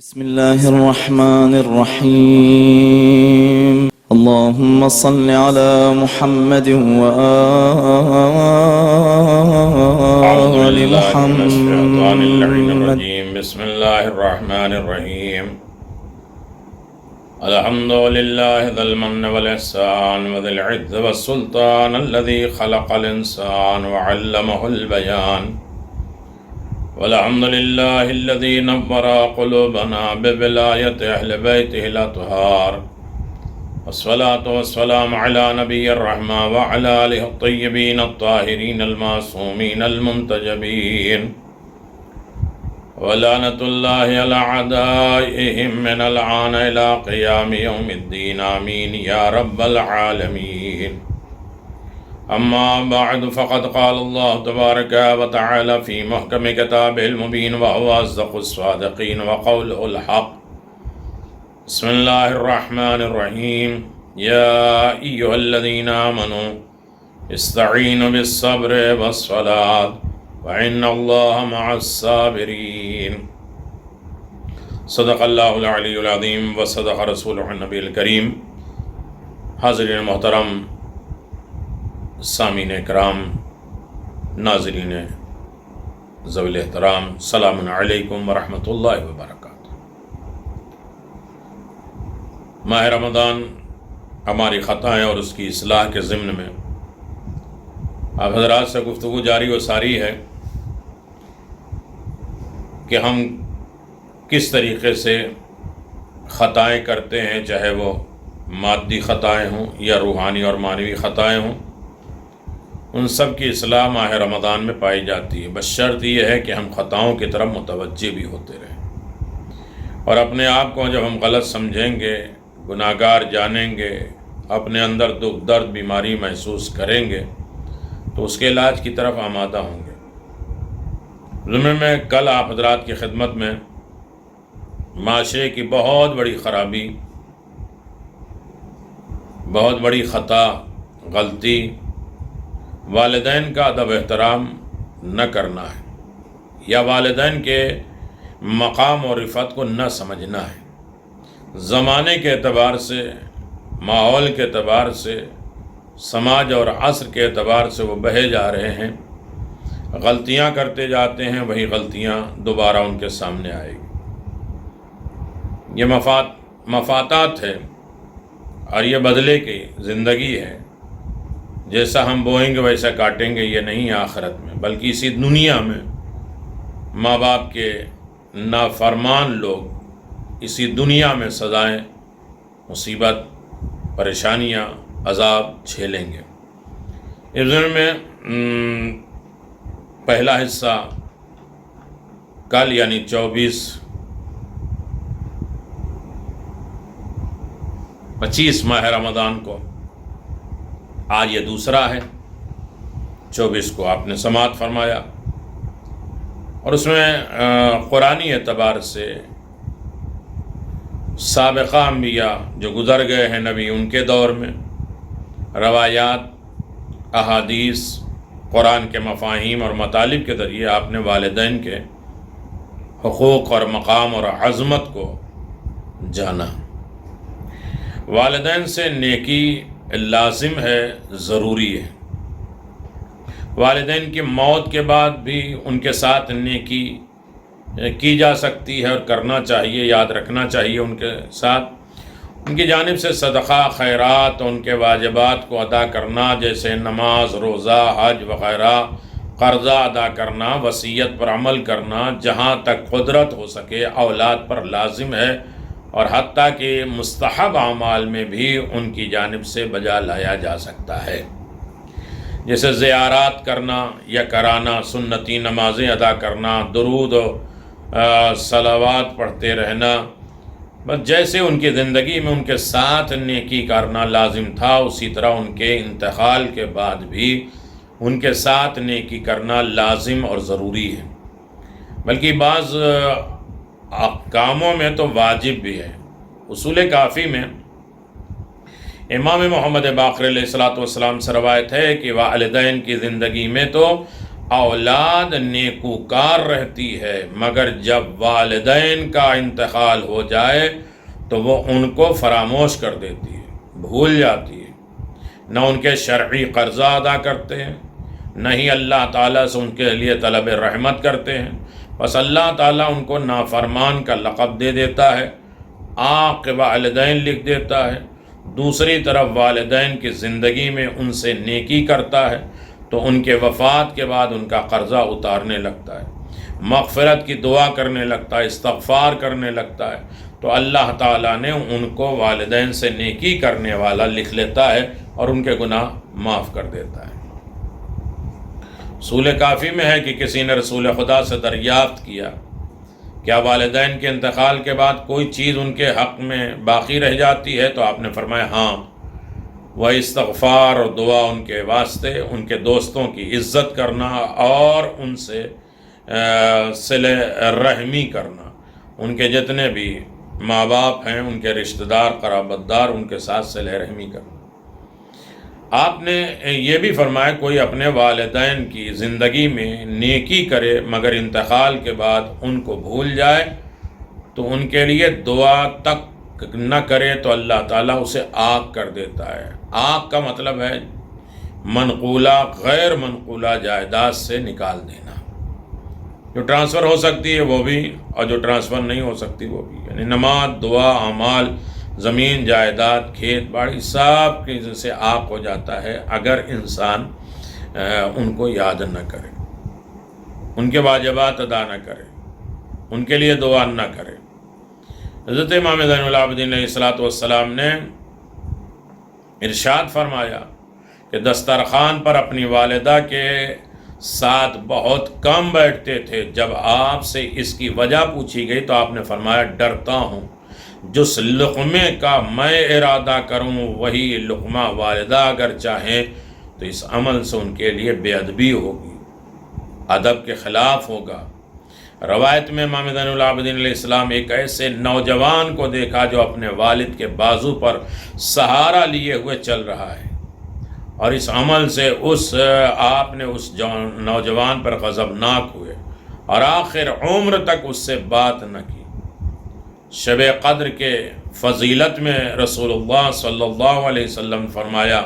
بسم الله الرحمن الرحيم اللهم صل على محمد وآل محمد. بسم الله الرحمن الرحيم الحمد لله ذا المن والإحسان وذي العز والسلطان الذي خلق الإنسان وعلمه البيان والحمد لله الذي نور قلوبنا بولاية أهل بيته الأطهار والصلاة والسلام على نبي الرحمة وعلى آله الطيبين الطاهرين المعصومين المنتجبين ولعنة الله على أعدائهم من الآن إلى قيام يوم الدين آمين يا رب العالمين. أما بعد فقد قال الله تبارك وتعالى في محكم كتابه المبين وهو أصدق الصادقين وقوله الحق. بسم الله الرحمن الرحيم يا أيها الذين آمنوا استعينوا بالصبر والصلاة وإن الله مع الصابرين. صدق الله العلي العظيم وصدق رسوله النبي الكريم. حاضرین محترم، سامعین اکرام، ناظرین ذوی احترام، السلام علیکم ورحمۃ اللہ وبرکاتہ. ماہ رمضان ہماری خطائیں اور اس کی اصلاح کے ضمن میں آپ حضرات سے گفتگو جاری و ساری ہے کہ ہم کس طریقے سے خطائیں کرتے ہیں، چاہے وہ مادی خطائیں ہوں یا روحانی اور معنوی خطائیں ہوں. ان سب کی اصلاح ماہ رمضان میں پائی جاتی ہے، بس شرط یہ ہے کہ ہم خطاؤں کی طرف متوجہ بھی ہوتے رہیں، اور اپنے آپ کو جب ہم غلط سمجھیں گے، گناہگار جانیں گے، اپنے اندر دکھ درد بیماری محسوس کریں گے تو اس کے علاج کی طرف آمادہ ہوں گے. ضمن میں کل آپ حضرات کی خدمت میں معاشرے کی بہت بڑی خرابی، بہت بڑی خطا، غلطی والدین کا ادب احترام نہ کرنا ہے، یا والدین کے مقام اور رفعت کو نہ سمجھنا ہے. زمانے کے اعتبار سے، ماحول کے اعتبار سے، سماج اور عصر کے اعتبار سے وہ بہے جا رہے ہیں، غلطیاں کرتے جاتے ہیں، وہی غلطیاں دوبارہ ان کے سامنے آئے گی. یہ مفاتات ہے اور یہ بدلے کی زندگی ہے. جیسا ہم بوئیں گے ویسا کاٹیں گے، یہ نہیں آخرت میں، بلکہ اسی دنیا میں ماں باپ کے نافرمان لوگ اسی دنیا میں سزائیں، مصیبت، پریشانیاں، عذاب جھیلیں گے. اس ضمن میں پہلا حصہ کل یعنی 25 ماہ رمضان کو، آج یہ دوسرا ہے. 24 کو آپ نے سماعت فرمایا، اور اس میں قرآنی اعتبار سے سابقہ انبیاء جو گزر گئے ہیں نبی، ان کے دور میں روایات، احادیث، قرآن کے مفاہیم اور مطالب کے ذریعے آپ نے والدین کے حقوق اور مقام اور عظمت کو جانا. والدین سے نیکی لازم ہے، ضروری ہے. والدین کی موت کے بعد بھی ان کے ساتھ نیکی کی جا سکتی ہے اور کرنا چاہیے، یاد رکھنا چاہیے. ان کے ساتھ ان کی جانب سے صدقہ، خیرات، ان کے واجبات کو ادا کرنا، جیسے نماز، روزہ، حج وغیرہ، قرضہ ادا کرنا، وصیت پر عمل کرنا، جہاں تک قدرت ہو سکے اولاد پر لازم ہے، اور حتیٰ کہ مستحب اعمال میں بھی ان کی جانب سے بجا لایا جا سکتا ہے، جیسے زیارات کرنا یا کرانا، سنتی نمازیں ادا کرنا، درود و صلوات پڑھتے رہنا. بس جیسے ان کی زندگی میں ان کے ساتھ نیکی کرنا لازم تھا، اسی طرح ان کے انتقال کے بعد بھی ان کے ساتھ نیکی کرنا لازم اور ضروری ہے. بلکہ بعض کاموں میں تو واجب بھی ہے. اصول کافی میں امام محمد باقر علیہ الصلوۃ والسلام سے روایت ہے کہ والدین کی زندگی میں تو اولاد نیکوکار رہتی ہے، مگر جب والدین کا انتقال ہو جائے تو وہ ان کو فراموش کر دیتی ہے، بھول جاتی ہے، نہ ان کے شرعی قرضہ ادا کرتے ہیں، نہ ہی اللہ تعالیٰ سے ان کے لیے طلب رحمت کرتے ہیں، بس اللہ تعالیٰ ان کو نافرمان کا لقب دے دیتا ہے، عاق والدین لکھ دیتا ہے۔ دوسری طرف والدین کی زندگی میں ان سے نیکی کرتا ہے تو ان کے وفات کے بعد ان کا قرضہ اتارنے لگتا ہے، مغفرت کی دعا کرنے لگتا ہے، استغفار کرنے لگتا ہے، تو اللہ تعالیٰ نے ان کو والدین سے نیکی کرنے والا لکھ لیتا ہے اور ان کے گناہ معاف کر دیتا ہے۔ رسول کافی میں ہے کہ کسی نے رسول خدا سے دریافت کیا کیا والدین کے انتقال کے بعد کوئی چیز ان کے حق میں باقی رہ جاتی ہے؟ تو آپ نے فرمایا ہاں، وہ استغفار اور دعا ان کے واسطے، ان کے دوستوں کی عزت کرنا اور ان سے صلہ رحمی کرنا، ان کے جتنے بھی ماں باپ ہیں، ان کے رشتہ دار قرابت دار، ان کے ساتھ صلہ رحمی کرنا۔ آپ نے یہ بھی فرمایا کوئی اپنے والدین کی زندگی میں نیکی کرے مگر انتقال کے بعد ان کو بھول جائے تو ان کے لیے دعا تک نہ کرے تو اللہ تعالیٰ اسے آگ کر دیتا ہے۔ آگ کا مطلب ہے منقولہ غیر منقولہ جائیداد سے نکال دینا، جو ٹرانسفر ہو سکتی ہے وہ بھی اور جو ٹرانسفر نہیں ہو سکتی وہ بھی، یعنی نماز، دعا، اعمال، زمین، جائیداد، کھیت باڑی سب کی سے آگ ہو جاتا ہے اگر انسان ان کو یاد نہ کرے، ان کے واجبات ادا نہ کرے، ان کے لیے دعا نہ کرے۔ حضرت امام زین العابدین علیہ السلام نے ارشاد فرمایا کہ دسترخوان پر اپنی والدہ کے ساتھ بہت کم بیٹھتے تھے۔ جب آپ سے اس کی وجہ پوچھی گئی تو آپ نے فرمایا ڈرتا ہوں جس لقمے کا میں ارادہ کروں وہی لقمہ والدہ اگر چاہیں تو اس عمل سے ان کے لیے بے ادبی ہوگی، ادب کے خلاف ہوگا۔ روایت میں امام زین العابدین علیہ السلام ایک ایسے نوجوان کو دیکھا جو اپنے والد کے بازو پر سہارا لیے ہوئے چل رہا ہے، اور اس عمل سے آپ نے اس نوجوان پر غضبناک ہوئے اور آخر عمر تک اس سے بات نہ کی۔ شب قدر کے فضیلت میں رسول اللہ صلی اللہ علیہ وسلم فرمایا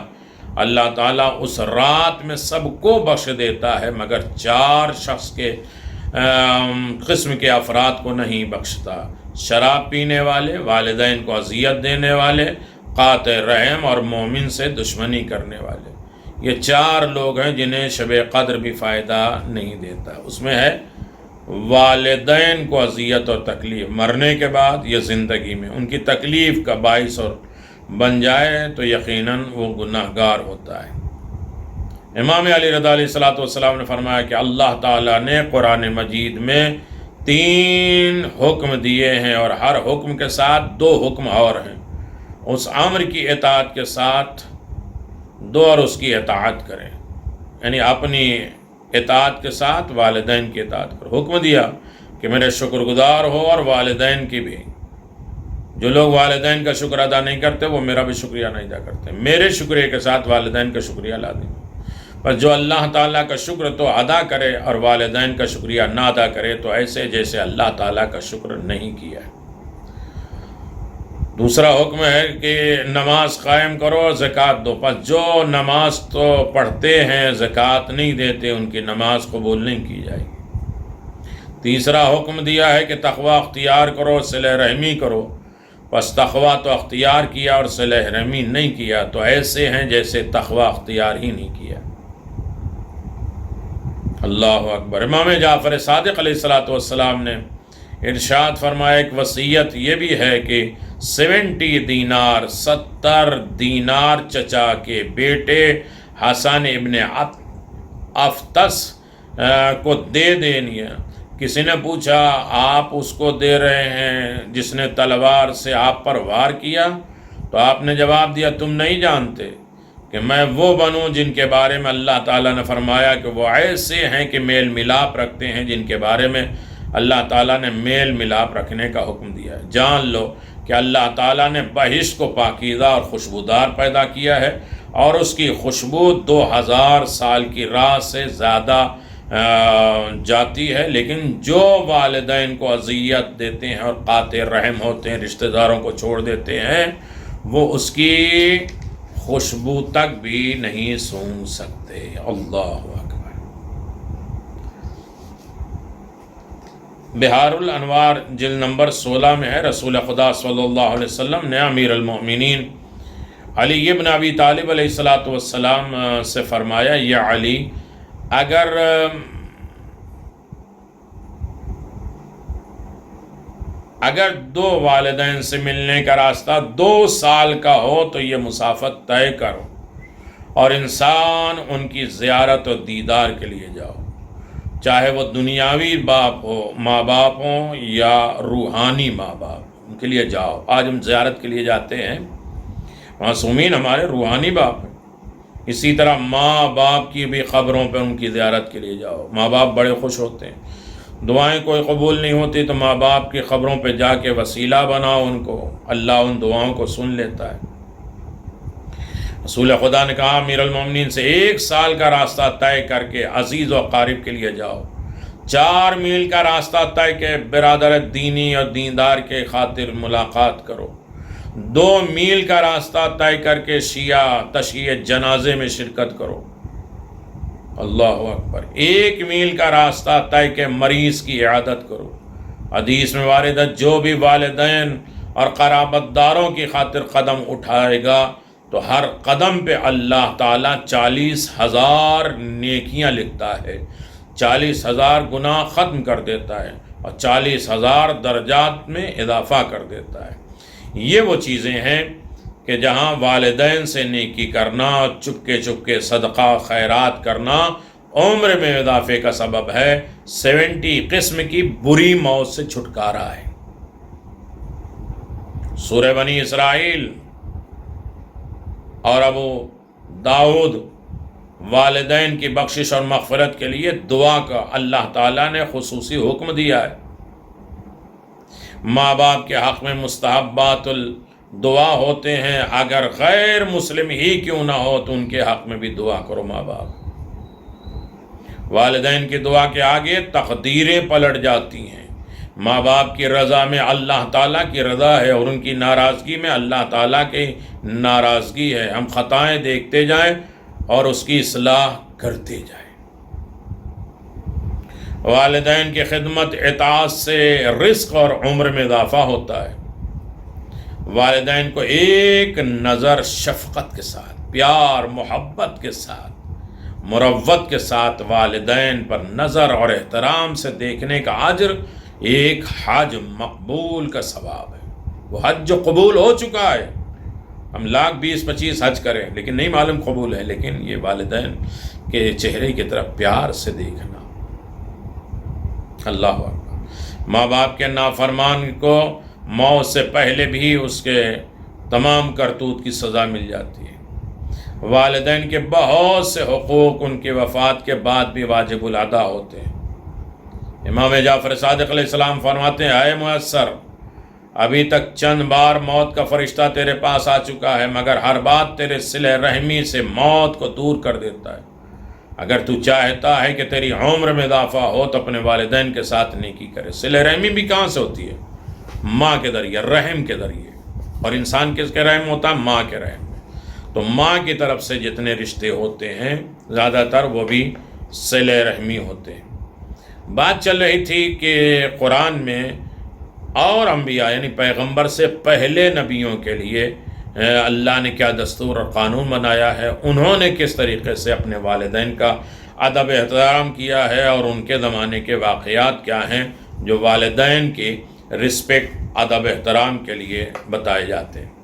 اللہ تعالیٰ اس رات میں سب کو بخش دیتا ہے مگر 4 شخص کے قسم کے افراد کو نہیں بخشتا: شراب پینے والے، والدین کو اذیت دینے والے، قاطع رحم اور مومن سے دشمنی کرنے والے۔ یہ 4 لوگ ہیں جنہیں شب قدر بھی فائدہ نہیں دیتا۔ اس میں ہے والدین کو اذیت اور تکلیف، مرنے کے بعد یا زندگی میں ان کی تکلیف کا باعث اور بن جائے تو یقیناً وہ گناہگار ہوتا ہے۔ امام علی رضا علیہ السلام نے فرمایا کہ اللہ تعالیٰ نے قرآن مجید میں 3 حکم دیے ہیں اور ہر حکم کے ساتھ 2 حکم اور ہیں۔ اس امر کی اطاعت کے ساتھ 2 اور اس کی اطاعت کریں، یعنی اپنی اطاعت کے ساتھ والدین کی اطاعت کرو۔ حکم دیا کہ میرے شکر گزار ہو اور والدین کی بھی۔ جو لوگ والدین کا شکر ادا نہیں کرتے وہ میرا بھی شکریہ نہیں ادا کرتے، میرے شکریہ کے ساتھ والدین کا شکریہ لازم۔ پر جو اللہ تعالیٰ کا شکر تو ادا کرے اور والدین کا شکریہ نہ ادا کرے تو ایسے جیسے اللہ تعالیٰ کا شکر نہیں کیا ہے۔ دوسرا حکم ہے کہ نماز قائم کرو اور زکوٰۃ دو، پس جو نماز تو پڑھتے ہیں زکوٰۃ نہیں دیتے ان کی نماز قبول نہیں کی جائے گی۔ تیسرا حکم دیا ہے کہ تقوی اختیار کرو، صلہ رحمی کرو، پس تقوی تو اختیار کیا اور صلہ رحمی نہیں کیا تو ایسے ہیں جیسے تقوی اختیار ہی نہیں کیا۔ اللہ اکبر۔ امام جعفر صادق علیہ السلام نے ارشاد فرمایا ایک وصیت یہ بھی ہے کہ 70 دینار چچا کے بیٹے حسن ابن افتس کو دے دینی ہے۔ کسی نے پوچھا آپ اس کو دے رہے ہیں جس نے تلوار سے آپ پر وار کیا؟ تو آپ نے جواب دیا تم نہیں جانتے کہ میں وہ بنوں جن کے بارے میں اللہ تعالیٰ نے فرمایا کہ وہ ایسے ہیں کہ میل ملاپ رکھتے ہیں، جن کے بارے میں اللہ تعالیٰ نے میل ملاپ رکھنے کا حکم دیا ہے۔ جان لو کہ اللہ تعالیٰ نے بہشت کو پاکیزہ اور خوشبودار پیدا کیا ہے اور اس کی خوشبو 2000 سال کی راہ سے زیادہ جاتی ہے، لیکن جو والدین کو اذیت دیتے ہیں اور قاطع رحم ہوتے ہیں، رشتہ داروں کو چھوڑ دیتے ہیں، وہ اس کی خوشبو تک بھی نہیں سونگھ سکتے۔ اللہ اکبر۔ بہار الانوار جلد نمبر 16 میں ہے، رسول خدا صلی اللہ علیہ وسلم نے امیر المؤمنین علی ابن ابی طالب علیہ السلام سے فرمایا، یا علی، اگر دو والدین سے ملنے کا راستہ 2 سال کا ہو تو یہ مسافت طے کرو اور انسان ان کی زیارت و دیدار کے لیے جاؤ، چاہے وہ دنیاوی باپ ہو، ماں باپ ہوں، یا روحانی ماں باپ، ان کے لیے جاؤ۔ آج ہم زیارت کے لیے جاتے ہیں، معصومین ہمارے روحانی باپ ہیں۔ اسی طرح ماں باپ کی بھی قبروں پہ ان کی زیارت کے لیے جاؤ، ماں باپ بڑے خوش ہوتے ہیں۔ دعائیں کوئی قبول نہیں ہوتی تو ماں باپ کی قبروں پہ جا کے وسیلہ بناؤ ان کو، اللہ ان دعاؤں کو سن لیتا ہے۔ رسول خدا نے کہا امیر المومنین سے 1 سال کا راستہ طے کر کے عزیز و قارب کے لیے جاؤ، 4 میل کا راستہ طے کے برادر دینی اور دیندار کے خاطر ملاقات کرو، 2 میل کا راستہ طے کر کے شیعہ تشییع جنازے میں شرکت کرو، اللہ اکبر، 1 میل کا راستہ طے کے مریض کی عیادت کرو۔ حدیث میں وارد ہے، جو بھی والدین اور قرابت داروں کی خاطر قدم اٹھائے گا تو ہر قدم پہ اللہ تعالیٰ 40,000 نیکیاں لکھتا ہے، 40,000 گناہ ختم کر دیتا ہے اور 40,000 درجات میں اضافہ کر دیتا ہے۔ یہ وہ چیزیں ہیں کہ جہاں والدین سے نیکی کرنا، چپکے چپکے صدقہ خیرات کرنا عمر میں اضافے کا سبب ہے، 70 قسم کی بری موت سے چھٹکارا ہے۔ سورہ بنی اسرائیل اور ابو داؤد والدین کی بخشش اور مغفرت کے لیے دعا کا اللہ تعالیٰ نے خصوصی حکم دیا ہے۔ ماں باپ کے حق میں مستحبات الدعا ہوتے ہیں، اگر غیر مسلم ہی کیوں نہ ہو تو ان کے حق میں بھی دعا کرو۔ ماں باپ، والدین کی دعا کے آگے تقدیریں پلٹ جاتی ہیں۔ ماں باپ کی رضا میں اللہ تعالیٰ کی رضا ہے اور ان کی ناراضگی میں اللہ تعالیٰ کی ناراضگی ہے۔ ہم خطائیں دیکھتے جائیں اور اس کی اصلاح کرتے جائیں۔ والدین کی خدمت اطاعت سے رزق اور عمر میں اضافہ ہوتا ہے۔ والدین کو ایک نظر شفقت کے ساتھ، پیار محبت کے ساتھ، مروت کے ساتھ والدین پر نظر اور احترام سے دیکھنے کا اجر ایک حج مقبول کا ثواب ہے۔ وہ حج جو قبول ہو چکا ہے، ہم 20-25 حج کریں لیکن نہیں معلوم قبول ہے، لیکن یہ والدین کے چہرے کی طرف پیار سے دیکھنا، اللہ اکبر۔ ماں باپ کے نافرمان کو موت سے پہلے بھی اس کے تمام کرتوت کی سزا مل جاتی ہے۔ والدین کے بہت سے حقوق ان کی وفات کے بعد بھی واجب الادا ہوتے ہیں۔ امام جعفر صادق علیہ السلام فرماتے ہیں، اے میسر، ابھی تک چند بار موت کا فرشتہ تیرے پاس آ چکا ہے، مگر ہر بات تیرے صلہ رحمی سے موت کو دور کر دیتا ہے۔ اگر تو چاہتا ہے کہ تیری عمر میں اضافہ ہو تو اپنے والدین کے ساتھ نیکی کرے۔ صلہ رحمی بھی کہاں سے ہوتی ہے؟ ماں کے ذریعے، رحم کے ذریعے۔ اور انسان کس کے رحم ہوتا ہے؟ ماں کے رحم میں۔ تو ماں کی طرف سے جتنے رشتے ہوتے ہیں زیادہ تر وہ بھی صلہ رحمی ہوتے ہیں۔ بات چل رہی تھی کہ قرآن میں اور انبیاء یعنی پیغمبر سے پہلے نبیوں کے لیے اللہ نے کیا دستور اور قانون بنایا ہے، انہوں نے کس طریقے سے اپنے والدین کا ادب احترام کیا ہے، اور ان کے زمانے کے واقعات کیا ہیں جو والدین کی رسپیکٹ، ادب احترام کے لیے بتائے جاتے ہیں۔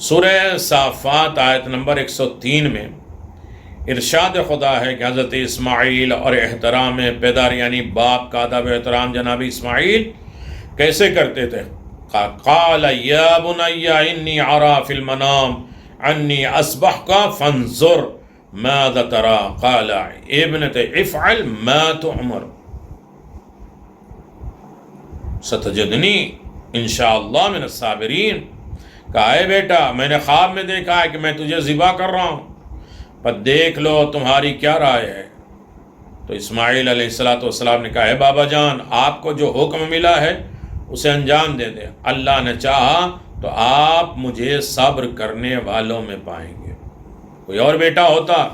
سورہ صافات آیت نمبر 103 میں ارشاد خدا ہے کہ حضرت اسماعیل اور احترام پدر یعنی باپ کا ادب احترام جناب اسماعیل کیسے کرتے تھے؟ قال یا بنی انی ارا فی المنام انی اصبحک فانظر ماذا ترى قال ابنت افعل ما تؤمر ستجدنی انشاءاللہ من الصابرین۔ کہا اے بیٹا، میں نے خواب میں دیکھا ہے کہ میں تجھے ذبح کر رہا ہوں، پر دیکھ لو تمہاری کیا رائے ہے۔ تو اسماعیل علیہ السلام نے کہا اے بابا جان، آپ کو جو حکم ملا ہے اسے انجام دے دیں، اللہ نے چاہا تو آپ مجھے صبر کرنے والوں میں پائیں گے۔ کوئی اور بیٹا ہوتا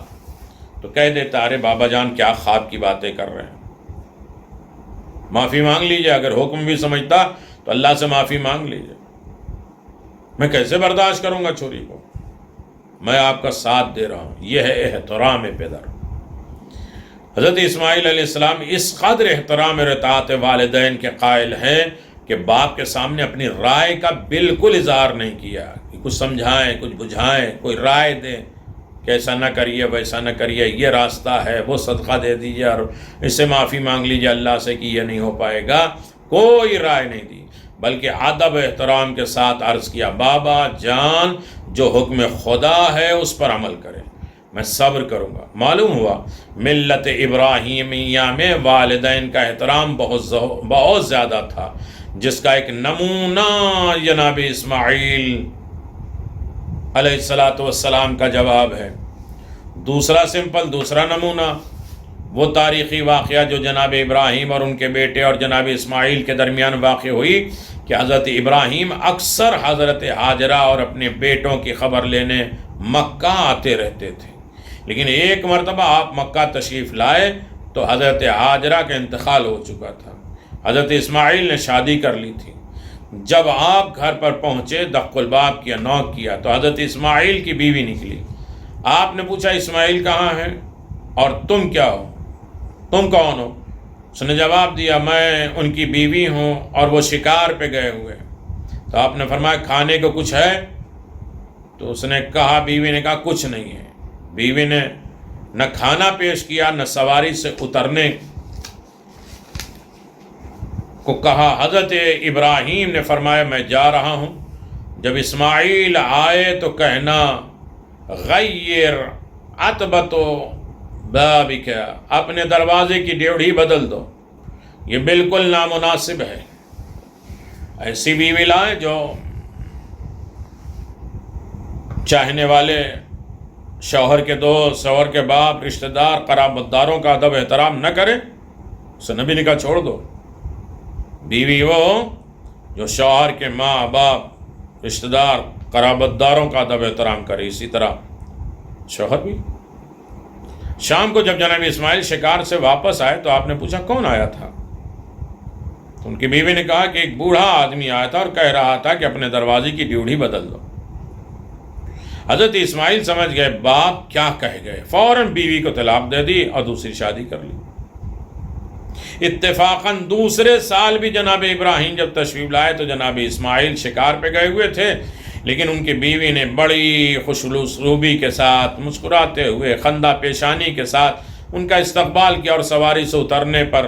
تو کہہ دیتا ارے بابا جان کیا خواب کی باتیں کر رہے ہیں، معافی مانگ لیجئے، اگر حکم بھی سمجھتا تو اللہ سے معافی مانگ لیجئے، میں کیسے برداشت کروں گا چھوری کو، میں آپ کا ساتھ دے رہا ہوں۔ یہ ہے احترام پدر۔ حضرت اسماعیل علیہ السلام اس قدر احترام اور اطاعت والدین کے قائل ہیں کہ باپ کے سامنے اپنی رائے کا بالکل اظہار نہیں کیا کہ کچھ سمجھائیں، کچھ بجھائیں، کوئی رائے دیں کہ ایسا نہ کریے، ویسا نہ کریے، یہ راستہ ہے، وہ صدقہ دے دیجیے اور اس سے معافی مانگ لیجیے اللہ سے کہ یہ نہیں ہو پائے گا، کوئی رائے نہیں دی، بلکہ ادب احترام کے ساتھ عرض کیا بابا جان جو حکم خدا ہے اس پر عمل کریں، میں صبر کروں گا۔ معلوم ہوا ملت ابراہیمیہ میں والدین کا احترام بہت زیادہ تھا، جس کا ایک نمونہ جناب اسماعیل علیہ السلام کا جواب ہے۔ دوسرا نمونہ وہ تاریخی واقعہ جو جناب ابراہیم اور ان کے بیٹے اور جناب اسماعیل کے درمیان واقع ہوئی کہ حضرت ابراہیم اکثر حضرت ہاجرہ اور اپنے بیٹوں کی خبر لینے مکہ آتے رہتے تھے، لیکن ایک مرتبہ آپ مکہ تشریف لائے تو حضرت ہاجرہ کا انتقال ہو چکا تھا، حضرت اسماعیل نے شادی کر لی تھی۔ جب آپ گھر پر پہنچے دق الباب کیا، نوک کیا تو حضرت اسماعیل کی بیوی نکلی۔ آپ نے پوچھا اسماعیل کہاں ہے اور تم کیا ہو، تم کون ہو؟ اس نے جواب دیا میں ان کی بیوی ہوں اور وہ شکار پہ گئے ہوئے۔ تو آپ نے فرمایا کھانے کو کچھ ہے؟ تو اس نے کہا، بیوی نے کہا کچھ نہیں ہے۔ بیوی نے نہ کھانا پیش کیا نہ سواری سے اترنے کو کہا۔ حضرت ابراہیم نے فرمایا میں جا رہا ہوں، جب اسماعیل آئے تو کہنا غیر عتبۃ بابک، اپنے دروازے کی ڈیوڑھی بدل دو، یہ بالکل نامناسب ہے۔ ایسی بیوی لائے جو چاہنے والے شوہر کے دوست، شوہر کے باپ، رشتہ دار، قرابت داروں کا ادب احترام نہ کرے، اسے نبی نے کہا چھوڑ دو۔ بیوی وہ جو شوہر کے ماں باپ، رشتہ دار، قرابت داروں کا ادب احترام کرے، اسی طرح شوہر بھی۔ شام کو جب جناب اسماعیل شکار سے واپس آئے تو آپ نے پوچھا کون آیا تھا؟ تو ان کی بیوی نے کہا کہ ایک بوڑھا آدمی آیا تھا اور کہہ رہا تھا کہ اپنے دروازے کی ڈیوڑھی بدل دو۔ حضرت اسماعیل سمجھ گئے باپ کیا کہہ گئے، فوراً بیوی کو طلاق دے دی اور دوسری شادی کر لی۔ اتفاقاً دوسرے سال بھی جناب ابراہیم جب تشریف لائے تو جناب اسماعیل شکار پہ گئے ہوئے تھے، لیکن ان کی بیوی نے بڑی خوش اسلوبی کے ساتھ، مسکراتے ہوئے، خندہ پیشانی کے ساتھ ان کا استقبال کیا اور سواری سے اترنے پر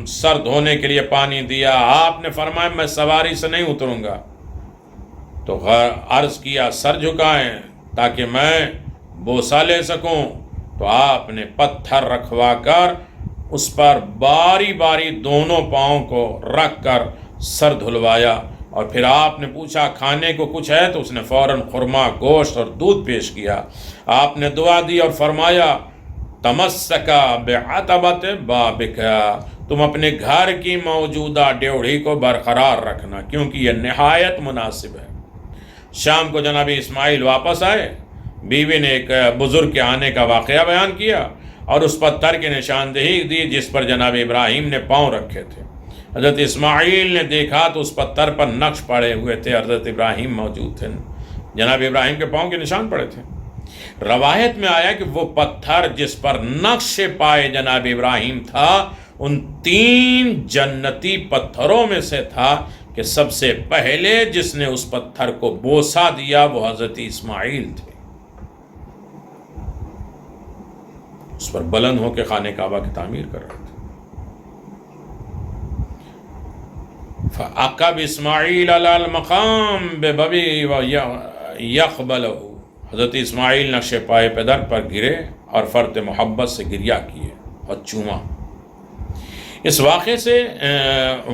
سر دھونے کے لیے پانی دیا۔ آپ نے فرمایا میں سواری سے نہیں اتروں گا، تو عرض کیا سر جھکائیں تاکہ میں بوسہ لے سکوں، تو آپ نے پتھر رکھوا کر اس پر باری باری دونوں پاؤں کو رکھ کر سر دھلوایا، اور پھر آپ نے پوچھا کھانے کو کچھ ہے؟ تو اس نے فوراً خرما، گوشت اور دودھ پیش کیا۔ آپ نے دعا دی اور فرمایا تمسکا بعتبۃ بابک، تم اپنے گھر کی موجودہ ڈیوڑھی کو برقرار رکھنا کیونکہ یہ نہایت مناسب ہے۔ شام کو جناب اسماعیل واپس آئے، بیوی نے ایک بزرگ کے آنے کا واقعہ بیان کیا اور اس پتھر کی نشاندہی دی جس پر جناب ابراہیم نے پاؤں رکھے تھے۔ حضرت اسماعیل نے دیکھا تو اس پتھر پر نقش پڑے ہوئے تھے، حضرت ابراہیم موجود تھے، جناب ابراہیم کے پاؤں کے نشان پڑے تھے۔ روایت میں آیا کہ وہ پتھر جس پر نقش پائے جناب ابراہیم تھا ان 3 جنتی پتھروں میں سے تھا کہ سب سے پہلے جس نے اس پتھر کو بوسہ دیا وہ حضرت اسماعیل تھے۔ اس پر بلند ہو کے خانہ کعبہ کی تعمیر کر رہے تھے۔ فَعَقَبَ اسماعیل علی المقام بِبَبِي وَيَقْبَلَهُ، حضرت اسماعیل نقش پائے پدر پر گرے اور فرط محبت سے گریہ کیے اور چوما۔ اس واقعے سے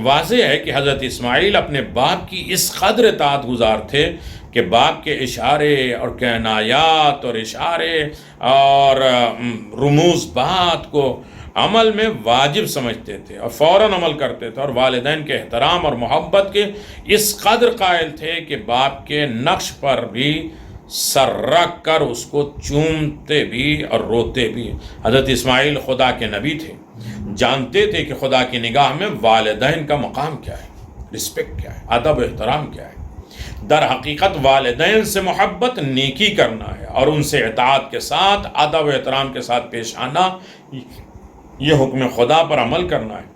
واضح ہے کہ حضرت اسماعیل اپنے باپ کی اس قدر اطاعت گزار تھے کہ باپ کے اشارے اور کنایات اور اشارے اور رموز بات کو عمل میں واجب سمجھتے تھے اور فوراً عمل کرتے تھے، اور والدین کے احترام اور محبت کے اس قدر قائل تھے کہ باپ کے نقش پر بھی سر رکھ کر اس کو چومتے بھی اور روتے بھی۔ حضرت اسماعیل خدا کے نبی تھے، جانتے تھے کہ خدا کی نگاہ میں والدین کا مقام کیا ہے، رسپیکٹ کیا ہے، ادب و احترام کیا ہے۔ در حقیقت والدین سے محبت نیکی کرنا ہے اور ان سے اطاعت کے ساتھ ادب و احترام کے ساتھ پیش آنا، یہ حکم خدا پر عمل کرنا ہے۔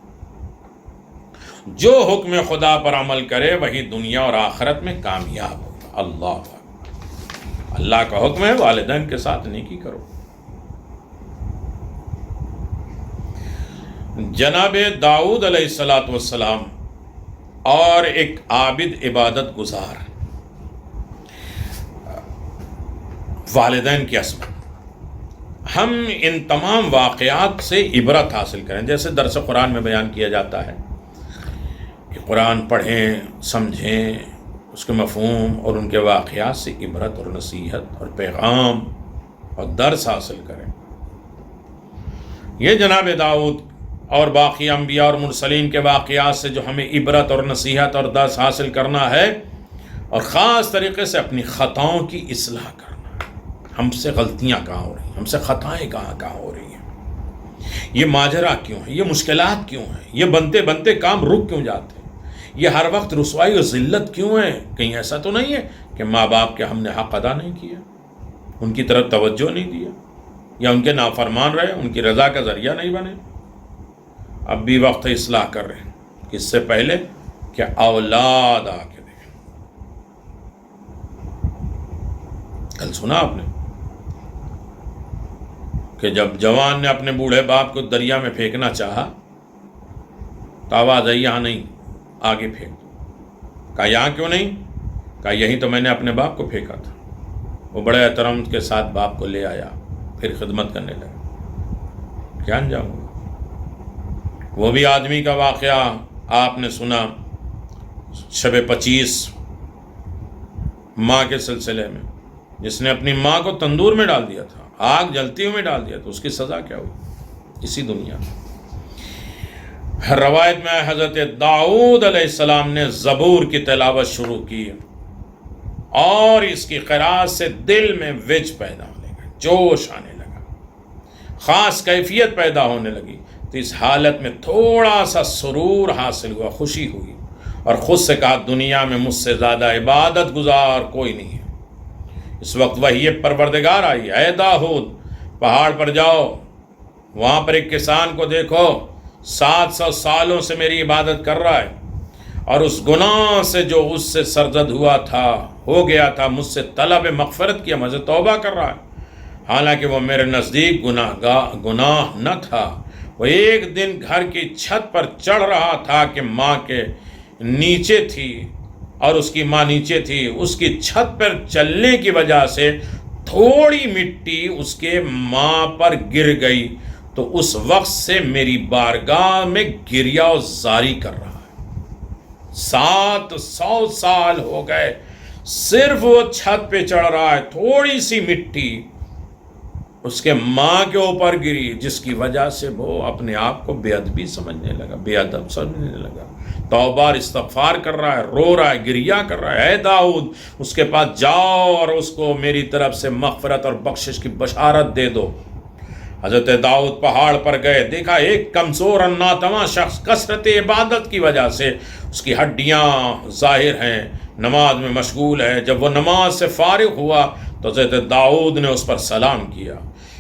جو حکم خدا پر عمل کرے وہی دنیا اور آخرت میں کامیاب ہوگا۔ اللہ کا حکم ہے والدین کے ساتھ نیکی کرو۔ جناب داؤد علیہ السلام اور ایک عابد عبادت گزار والدین کی عصمت، ہم ان تمام واقعات سے عبرت حاصل کریں۔ جیسے درس قرآن میں بیان کیا جاتا ہے کہ قرآن پڑھیں، سمجھیں اس کے مفہوم اور ان کے واقعات سے عبرت اور نصیحت اور پیغام اور درس حاصل کریں۔ یہ جناب داؤد اور باقی انبیاء اور مرسلین کے واقعات سے جو ہمیں عبرت اور نصیحت اور درس حاصل کرنا ہے، اور خاص طریقے سے اپنی خطاؤں کی اصلاح کرنا ہے۔ ہم سے غلطیاں کہاں ہو رہی ہیں، ہم سے خطائیں کہاں ہو رہی ہیں، یہ ماجرا کیوں ہے، یہ مشکلات کیوں ہیں، یہ بنتے بنتے کام رک کیوں جاتے ہیں، یہ ہر وقت رسوائی اور ذلت کیوں ہے۔ کہیں ایسا تو نہیں ہے کہ ماں باپ کے ہم نے حق ادا نہیں کیا، ان کی طرف توجہ نہیں دیا، یا ان کے نافرمان رہے، ان کی رضا کا ذریعہ نہیں بنے۔ اب بھی وقت اصلاح کر رہے ہیں، اس سے پہلے کہ اولاد آ کے دیکھیں۔ کل سنا آپ نے کہ جب جوان نے اپنے بوڑھے باپ کو دریا میں پھینکنا چاہا تو آواز آئی یہاں نہیں، آگے پھینک دو۔ کہا یہاں کیوں نہیں؟ کہا یہیں تو میں نے اپنے باپ کو پھینکا تھا۔ وہ بڑے احترام کے ساتھ باپ کو لے آیا، پھر خدمت کرنے لگا۔ کیا انجام ہوا؟ وہ بھی آدمی کا واقعہ آپ نے سنا، شب 25 ماں کے سلسلے میں، جس نے اپنی ماں کو تندور میں ڈال دیا تھا، آگ جلتی ہوئی ڈال دیا تو اس کی سزا کیا ہوئی اسی دنیا میں۔ روایت میں حضرت داؤد علیہ السلام نے زبور کی تلاوت شروع کی اور اس کی قرأت سے دل میں وج پیدا ہونے لگا، جوش آنے لگا، خاص کیفیت پیدا ہونے لگی۔ تو اس حالت میں تھوڑا سا سرور حاصل ہوا، خوشی ہوئی، اور خود سے کہا دنیا میں مجھ سے زیادہ عبادت گزار کوئی نہیں ہے۔ اس وقت وحی پروردگار آئی، اے داؤد پہاڑ پر جاؤ، وہاں پر ایک کسان کو دیکھو 700 سالوں سے میری عبادت کر رہا ہے، اور اس گناہ سے جو اس سے سرزد ہو گیا تھا مجھ سے طلب مغفرت کیا، مجھے توبہ کر رہا ہے، حالانکہ وہ میرے نزدیک گناہ نہ تھا۔ وہ ایک دن گھر کی چھت پر چڑھ رہا تھا کہ ماں کے نیچے تھی اور اس کی ماں نیچے تھی، اس کی چھت پر چلنے کی وجہ سے تھوڑی مٹی اس کے ماں پر گر گئی، تو اس وقت سے میری بارگاہ میں گریہ و زاری کر رہا ہے۔ 700 سال ہو گئے، صرف وہ چھت پہ چڑھ رہا ہے، تھوڑی سی مٹی اس کے ماں کے اوپر گری، جس کی وجہ سے وہ اپنے آپ کو بے ادبی سمجھنے لگا، بے ادب سمجھنے لگا، توبہ اور استغفار کر رہا ہے، رو رہا ہے، گریہ کر رہا ہے۔ اے داؤد اس کے پاس جاؤ اور اس کو میری طرف سے مغفرت اور بخشش کی بشارت دے دو۔ حضرت داؤد پہاڑ پر گئے، دیکھا ایک کمزور اور ناتواں شخص کثرت عبادت کی وجہ سے اس کی ہڈیاں ظاہر ہیں، نماز میں مشغول ہے۔ جب وہ نماز سے فارغ ہوا تو حضرت داؤد نے اس پر سلام کیا۔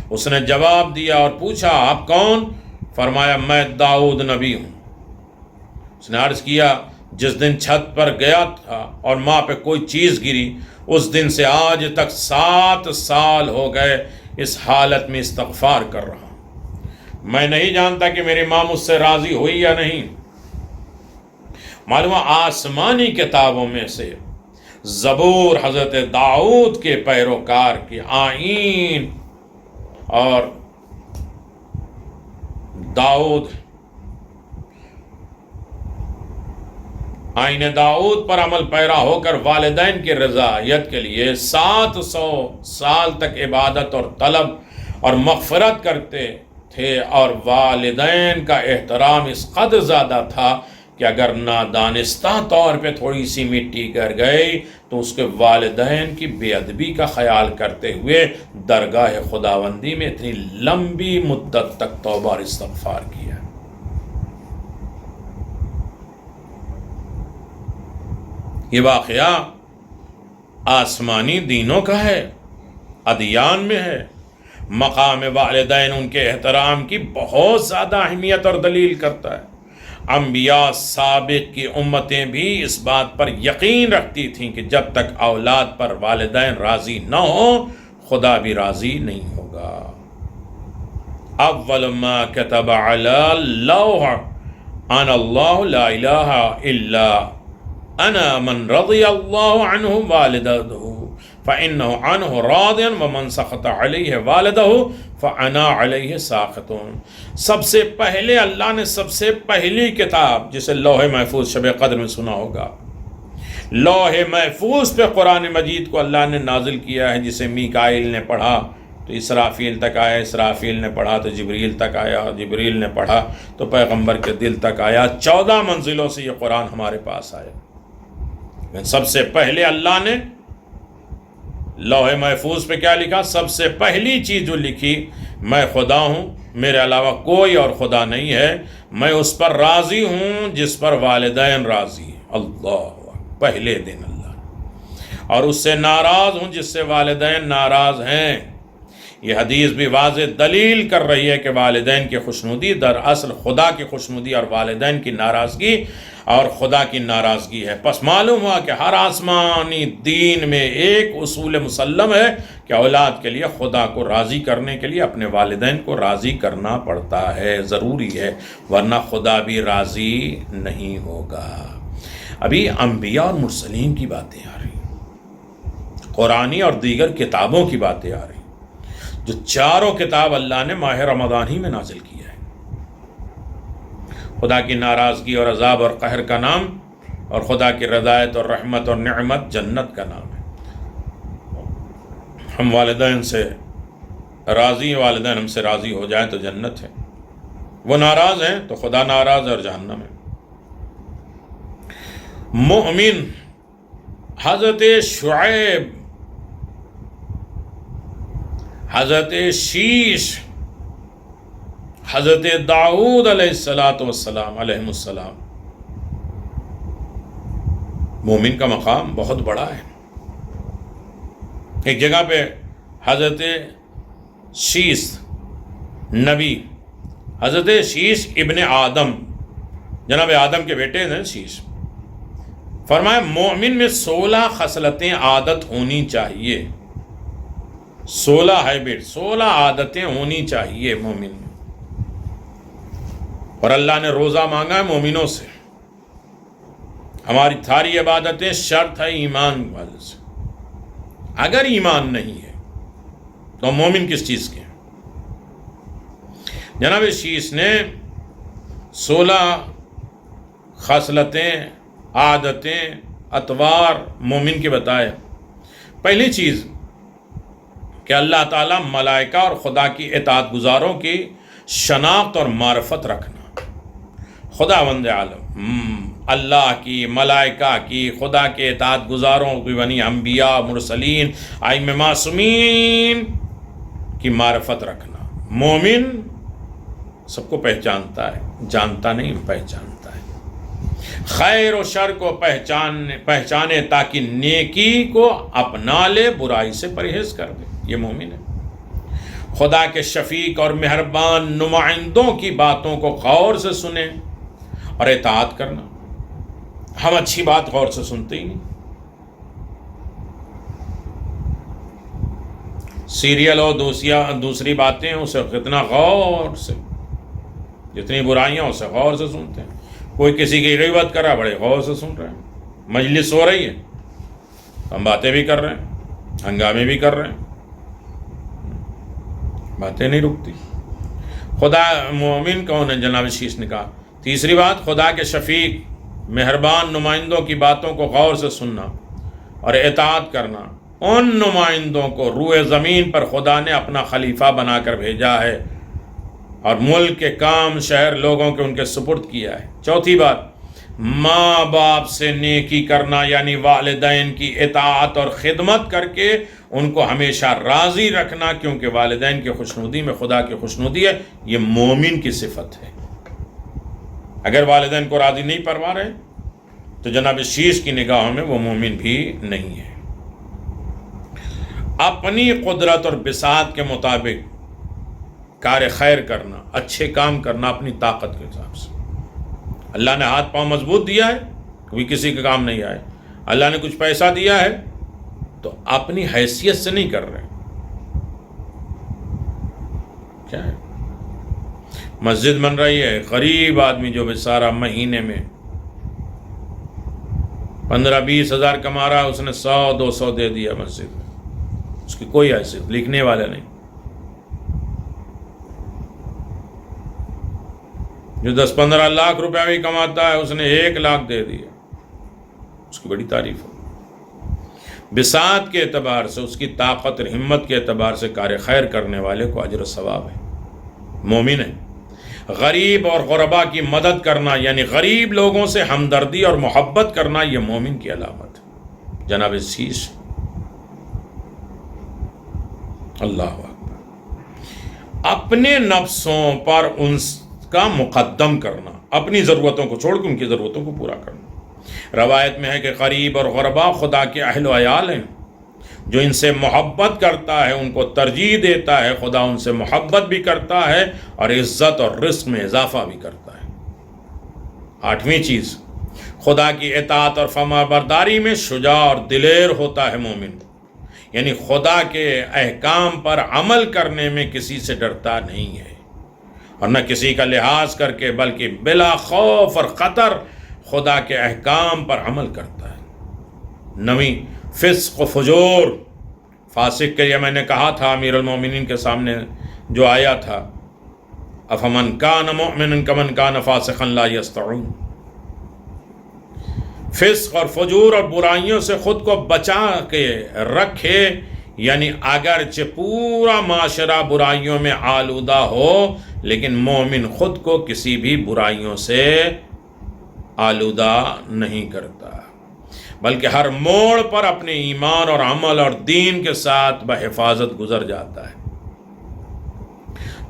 اس نے جواب دیا اور پوچھا آپ کون؟ فرمایا میں داؤد نبی ہوں۔ اس نے عرض کیا جس دن چھت پر گیا تھا اور ماں پہ کوئی چیز گری، اس دن سے آج تک 7 سال ہو گئے اس حالت میں استغفار کر رہا ہوں۔ میں نہیں جانتا کہ میری ماں مجھ سے راضی ہوئی یا نہیں۔ معلوم آسمانی کتابوں میں سے زبور حضرت داؤد کے پیروکار کی آئین اور آئین داؤد پر عمل پیرا ہو کر والدین کی رضایت کے لیے 700 سال تک عبادت اور طلب اور مغفرت کرتے تھے، اور والدین کا احترام اس قدر زیادہ تھا کہ اگر نادانستہ طور پہ تھوڑی سی مٹی گر گئی تو اس کے والدین کی بے ادبی کا خیال کرتے ہوئے درگاہ خداوندی میں اتنی لمبی مدت تک توبہ اور استغفار کیا۔ یہ واقعہ آسمانی دینوں کا ہے، ادیان میں ہے۔ مقام والدین ان کے احترام کی بہت زیادہ اہمیت اور دلیل کرتا ہے۔ انبیاء سابق کی امتیں بھی اس بات پر یقین رکھتی تھیں کہ جب تک اولاد پر والدین راضی نہ ہوں خدا بھی راضی نہیں ہوگا۔ اول ما كتب علی اللوح ان اللہ لا الہ الا انا من رضی اللہ عنہ والدہ فإنه عنه راض ومن سخط علیہ والدہ فأنا علیہ ساخط۔ سب سے پہلے اللہ نے سب سے پہلی کتاب جسے لوح محفوظ شب قدر میں سنا ہوگا، لوح محفوظ پہ قرآن مجید کو اللہ نے نازل کیا ہے، جسے میکائیل نے پڑھا تو اسرافیل تک آیا، اسرافیل نے پڑھا تو جبریل تک آیا، جبریل نے پڑھا تو پیغمبر کے دل تک آیا۔ 14 منزلوں سے یہ قرآن ہمارے پاس آیا۔ سب سے پہلے اللہ نے لوح محفوظ پہ کیا لکھا؟ سب سے پہلی چیز جو لکھی، میں خدا ہوں، میرے علاوہ کوئی اور خدا نہیں ہے، میں اس پر راضی ہوں جس پر والدین راضی ہیں۔ اللہ پہلے دن اللہ، اور اس سے ناراض ہوں جس سے والدین ناراض ہیں۔ یہ حدیث بھی واضح دلیل کر رہی ہے کہ والدین کی خوشنودی دراصل خدا کی خوشنودی اور والدین کی ناراضگی اور خدا کی ناراضگی ہے۔ پس معلوم ہوا کہ ہر آسمانی دین میں ایک اصول مسلم ہے کہ اولاد کے لیے خدا کو راضی کرنے کے لیے اپنے والدین کو راضی کرنا پڑتا ہے، ضروری ہے، ورنہ خدا بھی راضی نہیں ہوگا۔ ابھی انبیاء اور مرسلین کی باتیں آ رہی، قرآنی اور دیگر کتابوں کی باتیں آ رہی، جو چاروں کتاب اللہ نے ماہ رمضان ہی میں نازل کیا ہے۔ خدا کی ناراضگی اور عذاب اور قہر کا نام، اور خدا کی رضایت اور رحمت اور نعمت جنت کا نام ہے۔ ہم والدین سے راضی، والدین ہم سے راضی ہو جائیں تو جنت ہے، وہ ناراض ہیں تو خدا ناراض ہے اور جہنم ہے۔ مومن حضرت شعیب، حضرت شیش، حضرت داؤد علیہ السلام علیہ السلام، مومن کا مقام بہت بڑا ہے۔ ایک جگہ پہ حضرت شیش نبی، حضرت شیش ابن آدم، جناب آدم کے بیٹے ہیں شیش، فرمایا مومن میں 16 خصلتیں عادت ہونی چاہیے، 16 ہیبٹ، 16 عادتیں ہونی چاہیے مومن میں۔ اور اللہ نے روزہ مانگا ہے مومنوں سے، ہماری ساری عبادتیں شرط ہے ایمان والے سے۔ اگر ایمان نہیں ہے تو مومن کس چیز کے ہیں؟ جناب شیش نے 16 خصلتیں، عادتیں، اطوار مومن کے بتائے۔ پہلی چیز کہ اللہ تعالیٰ ملائکہ اور خدا کی اطاعت گزاروں کی شناخت اور معرفت رکھنا، خداوند عالم اللہ کی، ملائکہ کی، خدا کے اطاعت گزاروں کی، یعنی انبیاء، مرسلین، ائمہ معصومین کی معرفت رکھنا۔ مومن سب کو پہچانتا ہے، جانتا نہیں، پہچانتا ہے۔ خیر و شر کو پہچانے تاکہ نیکی کو اپنا لے، برائی سے پرہیز کر دے، یہ مومن ہے۔ خدا کے شفیق اور مہربان نمائندوں کی باتوں کو غور سے سنیں اور اطاعت کرنا۔ ہم اچھی بات غور سے سنتے ہی نہیں، سیریل اور دوسری باتیں اسے کتنا غور سے، جتنی برائیاں اسے غور سے سنتے ہیں۔ کوئی کسی کی غیبت کر رہا ہے، بڑے غور سے سن رہے ہیں۔ مجلس ہو رہی ہے، ہم باتیں بھی کر رہے ہیں، ہنگامے بھی کر رہے ہیں، باتیں نہیں رکتی۔ خدا مومن کون ہے؟ جناب شیش نے کہا۔ تیسری بات، خدا کے شفیق مہربان نمائندوں کی باتوں کو غور سے سننا اور اطاعت کرنا، ان نمائندوں کو روئے زمین پر خدا نے اپنا خلیفہ بنا کر بھیجا ہے اور ملک کے کام شہر لوگوں کے ان کے سپرد کیا ہے۔ چوتھی بات، ماں باپ سے نیکی کرنا، یعنی والدین کی اطاعت اور خدمت کر کے ان کو ہمیشہ راضی رکھنا، کیونکہ والدین کی خوشنودی میں خدا کی خوشنودی ہے۔ یہ مومن کی صفت ہے۔ اگر والدین کو راضی نہیں فرما رہے تو جناب شیش کی نگاہوں میں وہ مومن بھی نہیں ہے۔ اپنی قدرت اور بساط کے مطابق کار خیر کرنا، اچھے کام کرنا اپنی طاقت کے حساب سے۔ اللہ نے ہاتھ پاؤں مضبوط دیا ہے، کوئی کسی کے کام نہیں آئے۔ اللہ نے کچھ پیسہ دیا ہے تو اپنی حیثیت سے نہیں کر رہے۔ کیا ہے؟ مسجد بن رہی ہے، غریب آدمی جو بیچارہ مہینے میں 15-20 ہزار کما رہا ہے، اس نے 100-200 دے دیا مسجد میں، اس کی کوئی حیثیت، لکھنے والا نہیں۔ جو 10-15 لاکھ روپے بھی کماتا ہے، اس نے 1 لاکھ دے دیا، اس کی بڑی تعریف ہو۔ بساط کے اعتبار سے، اس کی طاقت اور ہمت کے اعتبار سے کار خیر کرنے والے کو اجر و ثواب ہے، مومن ہے۔ غریب اور غربا کی مدد کرنا، یعنی غریب لوگوں سے ہمدردی اور محبت کرنا، یہ مومن کی علامت ہے۔ جناب شیش، اللہ اکبر۔ اپنے نفسوں پر ان کا مقدم کرنا، اپنی ضرورتوں کو چھوڑ کے ان کی ضرورتوں کو پورا کرنا۔ روایت میں ہے کہ غریب اور غربا خدا کے اہل و عیال ہیں، جو ان سے محبت کرتا ہے ان کو ترجیح دیتا ہے، خدا ان سے محبت بھی کرتا ہے اور عزت اور رزق میں اضافہ بھی کرتا ہے۔ 8ویں چیز، خدا کی اطاعت اور فرما برداری میں شجاع اور دلیر ہوتا ہے مومن، یعنی خدا کے احکام پر عمل کرنے میں کسی سے ڈرتا نہیں ہے اور نہ کسی کا لحاظ کر کے، بلکہ بلا خوف اور خطر خدا کے احکام پر عمل کرتا ہے۔ 9ویں، فسق و فجور۔ فاسق کے لیے میں نے کہا تھا امیر المومنین کے سامنے جو آیا تھا، افمن کان مؤمنا کمن کان فاسقا لا یستعون۔ فسق اور فجور اور برائیوں سے خود کو بچا کے رکھے، یعنی اگرچہ پورا معاشرہ برائیوں میں آلودہ ہو، لیکن مومن خود کو کسی بھی برائیوں سے آلودہ نہیں کرتا، بلکہ ہر موڑ پر اپنے ایمان اور عمل اور دین کے ساتھ بحفاظت گزر جاتا ہے۔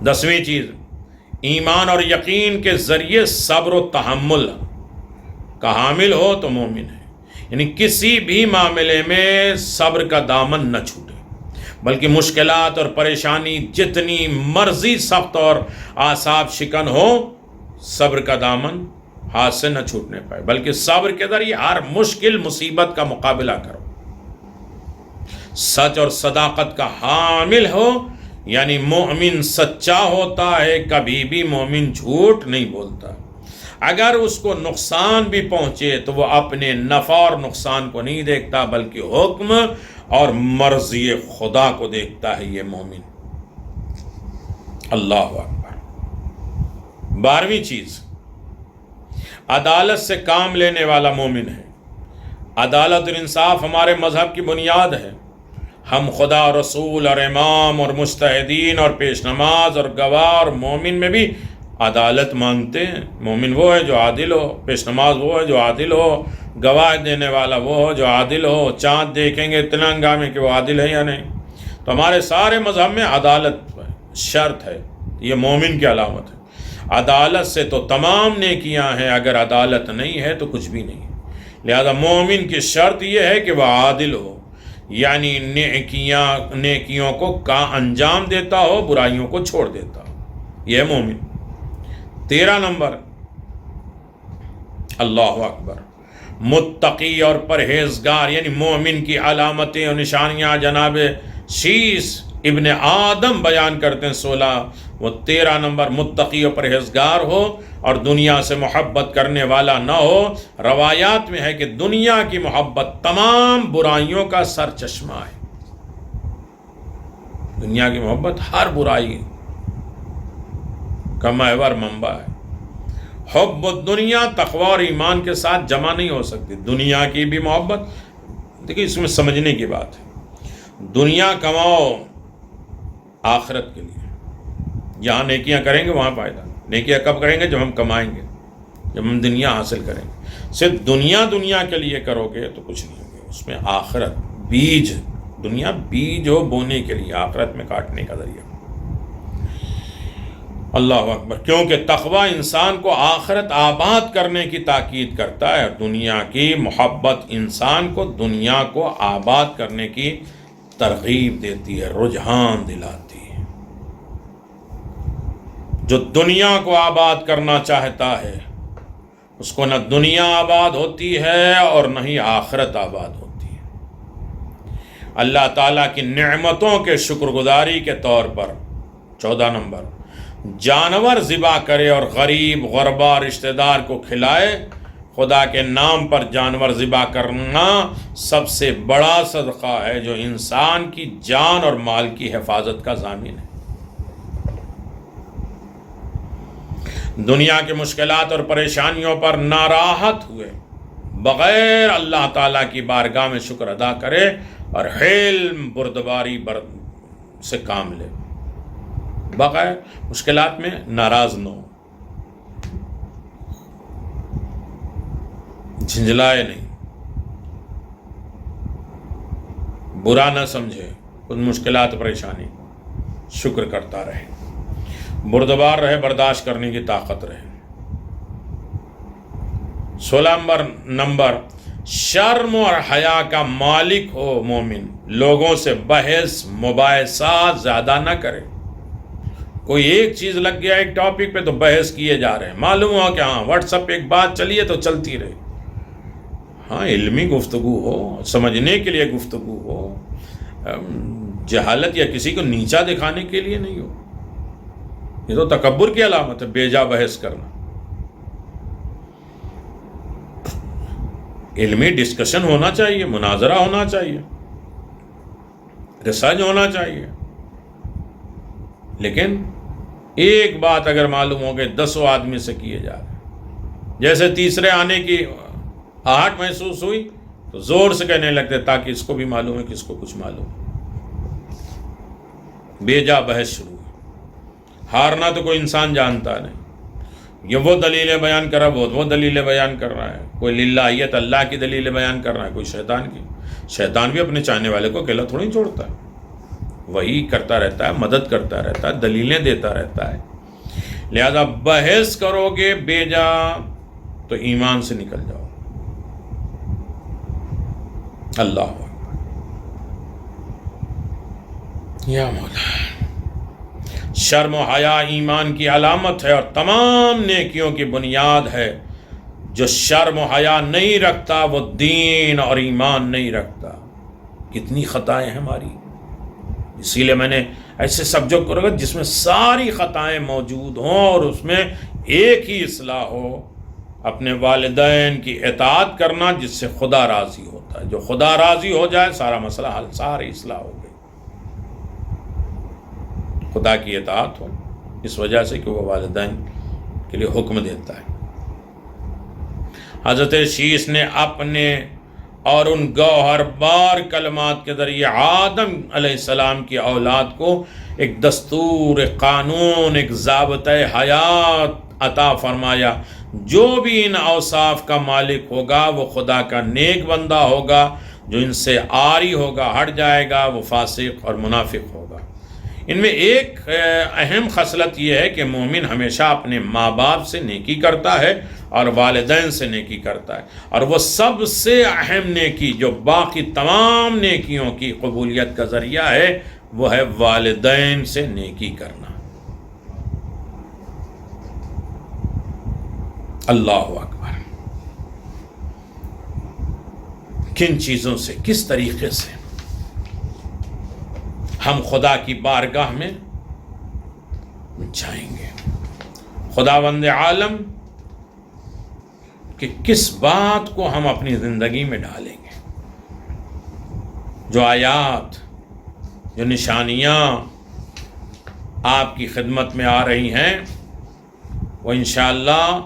10ویں چیز، ایمان اور یقین کے ذریعے صبر و تحمل کا حامل ہو تو مومن ہے، یعنی کسی بھی معاملے میں صبر کا دامن نہ چھوٹے، بلکہ مشکلات اور پریشانی جتنی مرضی سخت اور اعصاب شکن ہو، صبر کا دامن ہاتھ سے نہ چھوٹنے پائے، بلکہ صبر کے ذریعے ہر مشکل مصیبت کا مقابلہ کرو۔ سچ اور صداقت کا حامل ہو، یعنی مومن سچا ہوتا ہے، کبھی بھی مومن جھوٹ نہیں بولتا۔ اگر اس کو نقصان بھی پہنچے تو وہ اپنے نفع اور نقصان کو نہیں دیکھتا، بلکہ حکم اور مرضی خدا کو دیکھتا ہے یہ مومن۔ اللہ اکبر۔ 12ویں چیز، عدالت سے کام لینے والا مومن ہے۔ عدالت اور انصاف ہمارے مذہب کی بنیاد ہے۔ ہم خدا، رسول اور امام اور مجتہدین اور پیش نماز اور گواہ اور مومن میں بھی عدالت مانگتے ہیں۔ مومن وہ ہے جو عادل ہو، پیش نماز وہ ہے جو عادل ہو، گواہ دینے والا وہ ہو جو عادل ہو۔ چاند دیکھیں گے اتنا میں کہ وہ عادل ہے یا نہیں۔ تو ہمارے سارے مذہب میں عدالت شرط ہے، یہ مومن کی علامت ہے۔ عدالت سے تو تمام نیکیاں ہیں، اگر عدالت نہیں ہے تو کچھ بھی نہیں ہے۔ لہذا مومن کی شرط یہ ہے کہ وہ عادل ہو، یعنی نیکیوں کو انجام دیتا ہو، برائیوں کو چھوڑ دیتا ہو، یہ مومن۔ 13 نمبر، اللہ اکبر، متقی اور پرہیزگار، یعنی مومن کی علامتیں اور نشانیاں جناب شیس ابن آدم بیان کرتے ہیں 16، وہ 13 نمبر، متقی اور پرہیزگار ہو اور دنیا سے محبت کرنے والا نہ ہو۔ روایات میں ہے کہ دنیا کی محبت تمام برائیوں کا سر چشمہ ہے۔ دنیا کی محبت ہر برائی کا محور منبع ہے۔ حب الدنیا تقوی اور ایمان کے ساتھ جمع نہیں ہو سکتی. دنیا کی بھی محبت، دیکھیں اس میں سمجھنے کی بات ہے. دنیا کماؤ آخرت کے لیے، جہاں نیکیاں کریں گے وہاں فائدہ. نیکیاں کب کریں گے؟ جب ہم کمائیں گے، جب ہم دنیا حاصل کریں گے. صرف دنیا کے لیے کرو گے تو کچھ نہیں ہوگا. اس میں آخرت بیج، دنیا بیج ہو بونے کے لیے، آخرت میں کاٹنے کا ذریعہ. اللہ اکبر. کیونکہ تقوی انسان کو آخرت آباد کرنے کی تاکید کرتا ہے. دنیا کی محبت انسان کو دنیا کو آباد کرنے کی ترغیب دیتی ہے، رجحان دلاتی ہے. جو دنیا کو آباد کرنا چاہتا ہے اس کو نہ دنیا آباد ہوتی ہے اور نہ ہی آخرت آباد ہوتی ہے. اللہ تعالیٰ کی نعمتوں کے شکر گزاری کے طور پر 14 نمبر، جانور ذبح کرے اور غریب غربا رشتہ دار کو کھلائے. خدا کے نام پر جانور ذبح کرنا سب سے بڑا صدقہ ہے جو انسان کی جان اور مال کی حفاظت کا ضامن ہے. دنیا کی مشکلات اور پریشانیوں پر ناراحت ہوئے بغیر اللہ تعالیٰ کی بارگاہ میں شکر ادا کرے اور حلم بردباری سے کام لے. بغیر مشکلات میں ناراض نہ ہو، جھنجھلائے نہیں، برا نہ سمجھے. ان مشکلات پریشانی شکر کرتا رہے، بردبار رہے، برداشت کرنے کی طاقت رہے. 16 نمبر، شرم اور حیا کا مالک ہو مومن. لوگوں سے بحث مباحثہ زیادہ نہ کرے. کوئی ایک چیز لگ گیا ایک ٹاپک پہ تو بحث کیے جا رہے ہیں. معلوم ہو کہ ہاں واٹس ایپ پہ ایک بات چلیے تو چلتی رہے. ہاں علمی گفتگو ہو، سمجھنے کے لیے گفتگو ہو، جہالت یا کسی کو نیچا دکھانے کے لیے نہیں ہو. یہ تو تکبر کی علامت ہے بیجا بحث کرنا. علمی ڈسکشن ہونا چاہیے، مناظرہ ہونا چاہیے، ریسرچ ہونا چاہیے. لیکن ایک بات اگر معلوم ہو کہ 10 آدمی سے کیے جا رہے، جیسے تیسرے آنے کی آہٹ محسوس ہوئی تو زور سے کہنے لگتے تاکہ اس کو بھی معلوم ہے کہ اس کو کچھ معلوم ہے. بیجا بحث شروع. ہارنا تو کوئی انسان جانتا نہیں. یہ وہ دلیلیں بیان کر رہا، وہ دلیلیں بیان کر رہا ہے. کوئی للہیت اللہ کی دلیلیں بیان کر رہا ہے، کوئی شیطان کی. شیطان بھی اپنے چاہنے والے کو اکیلا تھوڑی چھوڑتا ہے، وہی کرتا رہتا ہے، مدد کرتا رہتا ہے، دلیلیں دیتا رہتا ہے. لہذا بحث کرو گے بیجا تو ایمان سے نکل جاؤ. اللہ یا مولا. شرم و حیا ایمان کی علامت ہے اور تمام نیکیوں کی بنیاد ہے. جو شرم و حیا نہیں رکھتا وہ دین اور ایمان نہیں رکھتا. کتنی خطائیں ہیں ہماری. اسی لیے میں نے ایسے سبجیکٹ کو رکھا جس میں ساری خطائیں موجود ہوں اور اس میں ایک ہی اصلاح ہو. اپنے والدین کی اطاعت کرنا جس سے خدا راضی ہوتا ہے. جو خدا راضی ہو جائے سارا مسئلہ حل، ساری اصلاح ہو گئی. خدا کی اطاعت ہو اس وجہ سے کہ وہ والدین کے لیے حکم دیتا ہے. حضرت شیش نے اپنے اور ان گوہر بار کلمات کے ذریعے آدم علیہ السلام کی اولاد کو ایک دستور، ایک قانون، ایک ضابطۂ حیات عطا فرمایا. جو بھی ان اوصاف کا مالک ہوگا وہ خدا کا نیک بندہ ہوگا. جو ان سے عاری ہوگا، ہٹ جائے گا، وہ فاسق اور منافق ہوگا. ان میں ایک اہم خصلت یہ ہے کہ مومن ہمیشہ اپنے ماں باپ سے نیکی کرتا ہے اور والدین سے نیکی کرتا ہے. اور وہ سب سے اہم نیکی جو باقی تمام نیکیوں کی قبولیت کا ذریعہ ہے وہ ہے والدین سے نیکی کرنا. اللہ اکبر. کن چیزوں سے، کس طریقے سے ہم خدا کی بارگاہ میں جائیں گے؟ خداوند عالم کہ کس بات کو ہم اپنی زندگی میں ڈالیں گے. جو آیات، جو نشانیاں آپ کی خدمت میں آ رہی ہیں وہ انشاءاللہ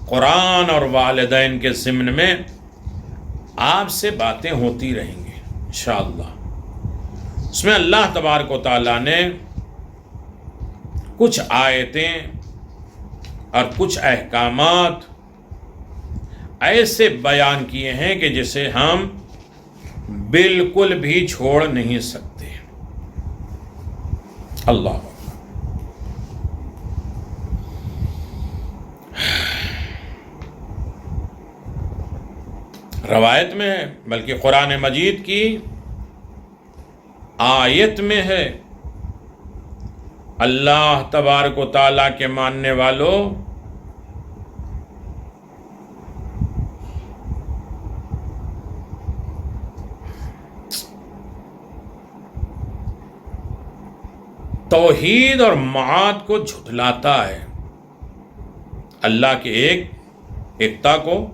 قرآن اور والدین کے ضمن میں آپ سے باتیں ہوتی رہیں گی انشاءاللہ۔ اس میں اللہ تبارک و تعالیٰ نے کچھ آیتیں اور کچھ احکامات ایسے بیان کیے ہیں کہ جسے ہم بالکل بھی چھوڑ نہیں سکتے۔ اللہ روایت میں ہے، بلکہ قرآن مجید کی آیت میں ہے، اللہ تبارک و تعالیٰ کے ماننے والوں توحید اور معاد کو جھٹلاتا ہے، اللہ کے ایکتا کو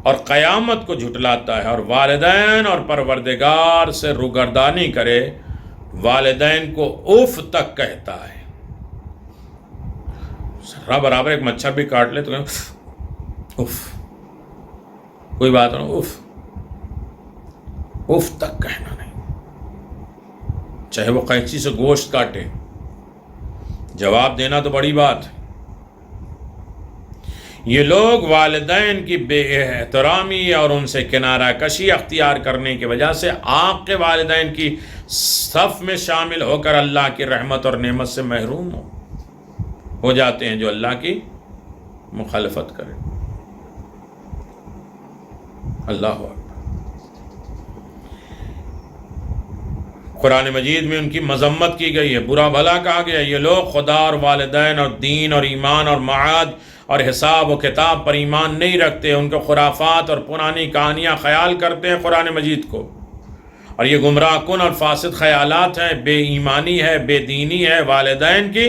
اور قیامت کو جھٹلاتا ہے، اور والدین اور پروردگار سے روگردانی کرے، والدین کو اف تک کہتا ہے۔ ذرا برابر ایک مچھر بھی کاٹ لے تو اف، کوئی بات نہ، اف تک کہنا نہیں، چاہے وہ قینچی سے گوشت کاٹے، جواب دینا تو بڑی بات ہے۔ یہ لوگ والدین کی بے احترامی اور ان سے کنارہ کشی اختیار کرنے کی وجہ سے آق کے والدین کی صف میں شامل ہو کر اللہ کی رحمت اور نعمت سے محروم ہو جاتے ہیں، جو اللہ کی مخالفت کرے۔ اللہ اکبر۔ قرآن مجید میں ان کی مذمت کی گئی ہے، برا بھلا کہا گیا۔ یہ لوگ خدا اور والدین اور دین اور ایمان اور معاد اور حساب و کتاب پر ایمان نہیں رکھتے، ان کو خرافات اور پرانی کہانیاں خیال کرتے ہیں قرآن مجید کو، اور یہ گمراہ کن اور فاسد خیالات ہیں، بے ایمانی ہے، بے دینی ہے، والدین کی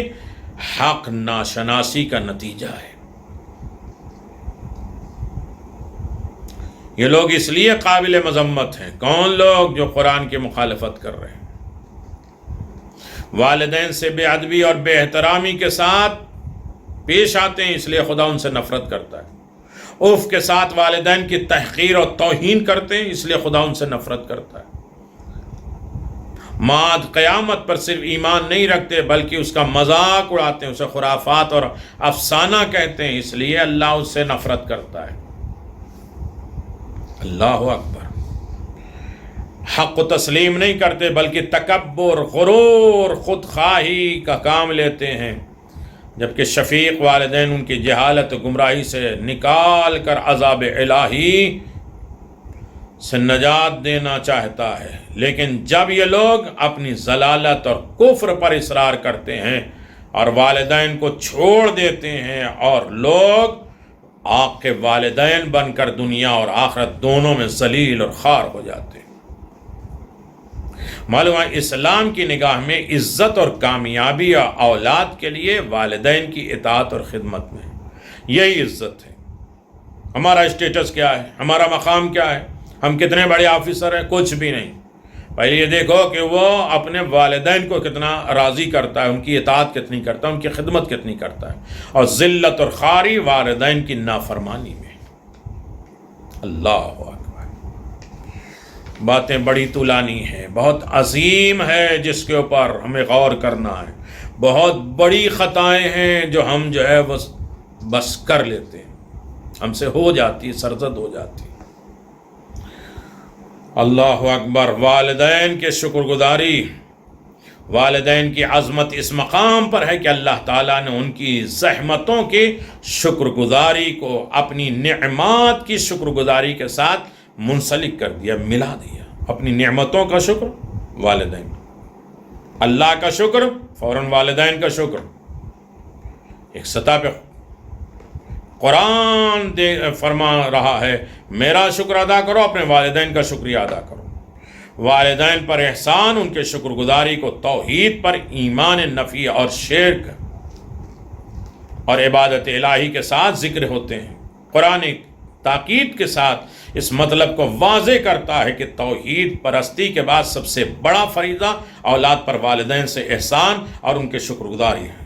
حق ناشناسی کا نتیجہ ہے۔ یہ لوگ اس لیے قابل مذمت ہیں، کون لوگ؟ جو قرآن کی مخالفت کر رہے ہیں، والدین سے بے ادبی اور بے احترامی کے ساتھ پیش آتے ہیں، اس لیے خدا ان سے نفرت کرتا ہے۔ اف کے ساتھ والدین کی تحقیر اور توہین کرتے ہیں، اس لیے خدا ان سے نفرت کرتا ہے۔ معاد قیامت پر صرف ایمان نہیں رکھتے بلکہ اس کا مذاق اڑاتے ہیں، اسے خرافات اور افسانہ کہتے ہیں، اس لیے اللہ اس سے نفرت کرتا ہے۔ اللہ اکبر۔ حق کو تسلیم نہیں کرتے بلکہ تکبر، غرور، خود خواہی کا کام لیتے ہیں، جبکہ شفیق والدین ان کی جہالت و گمراہی سے نکال کر عذاب الہی سے نجات دینا چاہتا ہے۔ لیکن جب یہ لوگ اپنی ضلالت اور کفر پر اصرار کرتے ہیں اور والدین کو چھوڑ دیتے ہیں، اور لوگ آق کے والدین بن کر دنیا اور آخرت دونوں میں ذلیل اور خوار ہو جاتے ہیں۔ معلوم ہے اسلام کی نگاہ میں عزت اور کامیابی اور اولاد کے لیے والدین کی اطاعت اور خدمت میں یہی عزت ہے۔ ہمارا اسٹیٹس کیا ہے؟ ہمارا مقام کیا ہے؟ ہم کتنے بڑے آفیسر ہیں؟ کچھ بھی نہیں۔ پہلے یہ دیکھو کہ وہ اپنے والدین کو کتنا راضی کرتا ہے، ان کی اطاعت کتنی کرتا ہے، ان کی خدمت کتنی کرتا ہے، اور ذلت اور خواری والدین کی نافرمانی میں۔ اللہ اکبر۔ باتیں بڑی طولانی ہیں، بہت عظیم ہے جس کے اوپر ہمیں غور کرنا ہے، بہت بڑی خطائیں ہیں جو ہم وہ بس کر لیتے ہیں، ہم سے ہو جاتی، سرزد ہو جاتی۔ اللہ اکبر۔ والدین کے شکر گزاری، والدین کی عظمت اس مقام پر ہے کہ اللہ تعالیٰ نے ان کی زحمتوں کی شکر گزاری کو اپنی نعمات کی شکر گزاری کے ساتھ منسلک کر دیا، ملا دیا۔ اپنی نعمتوں کا شکر والدین، اللہ کا شکر فوراً والدین کا شکر۔ ایک سطح پہ قرآن فرما رہا ہے میرا شکر ادا کرو، اپنے والدین کا شکریہ ادا کرو۔ والدین پر احسان، ان کے شکر گزاری کو توحید پر ایمان نفی اور شرک اور عبادت الہی کے ساتھ ذکر ہوتے ہیں۔ قرآن تاکید کے ساتھ اس مطلب کو واضح کرتا ہے کہ توحید پرستی کے بعد سب سے بڑا فریضہ اولاد پر والدین سے احسان اور ان کے شکر گزاری ہے۔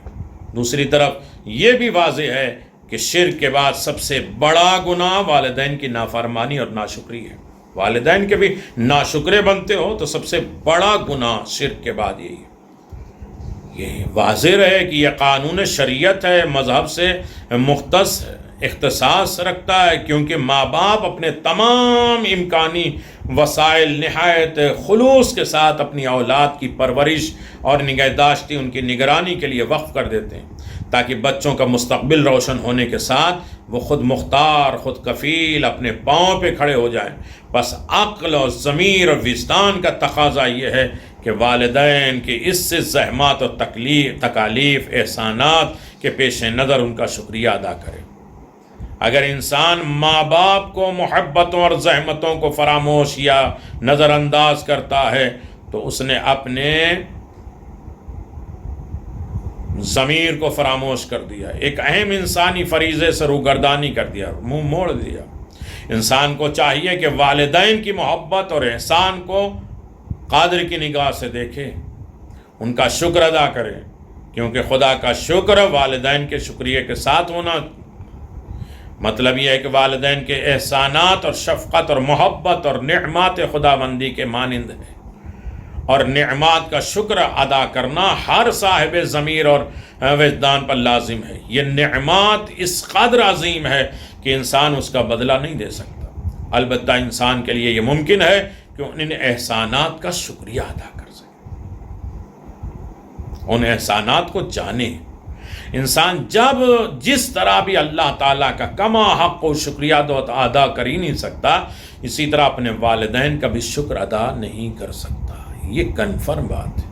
دوسری طرف یہ بھی واضح ہے کہ شرک کے بعد سب سے بڑا گناہ والدین کی نافرمانی اور ناشکری ہے. والدین کے بھی ناشکرے بنتے ہو تو سب سے بڑا گناہ شرک کے بعد یہی ہے. یہ واضح رہے کہ یہ قانون شریعت ہے، مذہب سے مختص اختصاص رکھتا ہے، کیونکہ ماں باپ اپنے تمام امکانی وسائل نہایت خلوص کے ساتھ اپنی اولاد کی پرورش اور نگہداشتی، ان کی نگرانی کے لیے وقف کر دیتے ہیں، تاکہ بچوں کا مستقبل روشن ہونے کے ساتھ وہ خود مختار، خود کفیل، اپنے پاؤں پہ کھڑے ہو جائیں. بس عقل اور ضمیر اور وجدان کا تقاضا یہ ہے کہ والدین کے اس سے زحمات اور تکالیف، احسانات کے پیش نظر ان کا شکریہ ادا کرے. اگر انسان ماں باپ کو محبتوں اور زحمتوں کو فراموش یا نظر انداز کرتا ہے تو اس نے اپنے ضمیر کو فراموش کر دیا، ایک اہم انسانی فریضے سے روگردانی کر دیا، منہ موڑ دیا. انسان کو چاہیے کہ والدین کی محبت اور احسان کو قادر کی نگاہ سے دیکھے، ان کا شکر ادا کرے، کیونکہ خدا کا شکر والدین کے شکریہ کے ساتھ ہونا. مطلب یہ ہے کہ والدین کے احسانات اور شفقت اور محبت اور نعمات خداوندی کے مانند ہے، اور نعمات کا شکر ادا کرنا ہر صاحب ضمیر اور وجدان پر لازم ہے. یہ نعمات اس قدر عظیم ہے کہ انسان اس کا بدلہ نہیں دے سکتا. البتہ انسان کے لیے یہ ممکن ہے کہ ان احسانات کا شکریہ ادا کر سکے، ان احسانات کو جانے. انسان جب جس طرح بھی اللہ تعالیٰ کا کما حق و شکریہ ادا کر ہی نہیں سکتا، اسی طرح اپنے والدین کا بھی شکر ادا نہیں کر سکتا. یہ کنفرم بات ہے،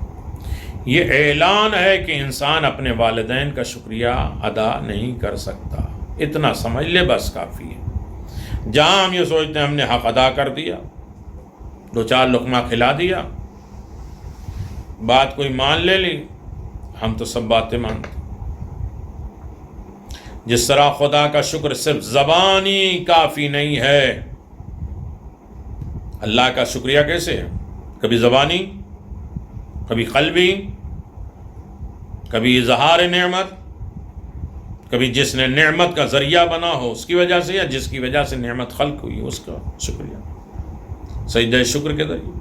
یہ اعلان ہے کہ انسان اپنے والدین کا شکریہ ادا نہیں کر سکتا. اتنا سمجھ لے بس کافی ہے. جہاں ہم یہ سوچتے ہیں ہم نے حق ادا کر دیا، 2-4 لقمہ کھلا دیا، بات کوئی مان لے لی، ہم تو سب باتیں مانتے. جس طرح خدا کا شکر صرف زبانی کافی نہیں ہے، اللہ کا شکریہ کیسے ہے؟ کبھی زبانی، کبھی قلبی، کبھی اظہار نعمت، کبھی جس نے نعمت کا ذریعہ بنا ہو اس کی وجہ سے، یا جس کی وجہ سے نعمت خلق ہوئی اس کا شکریہ، سجدہ شکر کے ذریعے.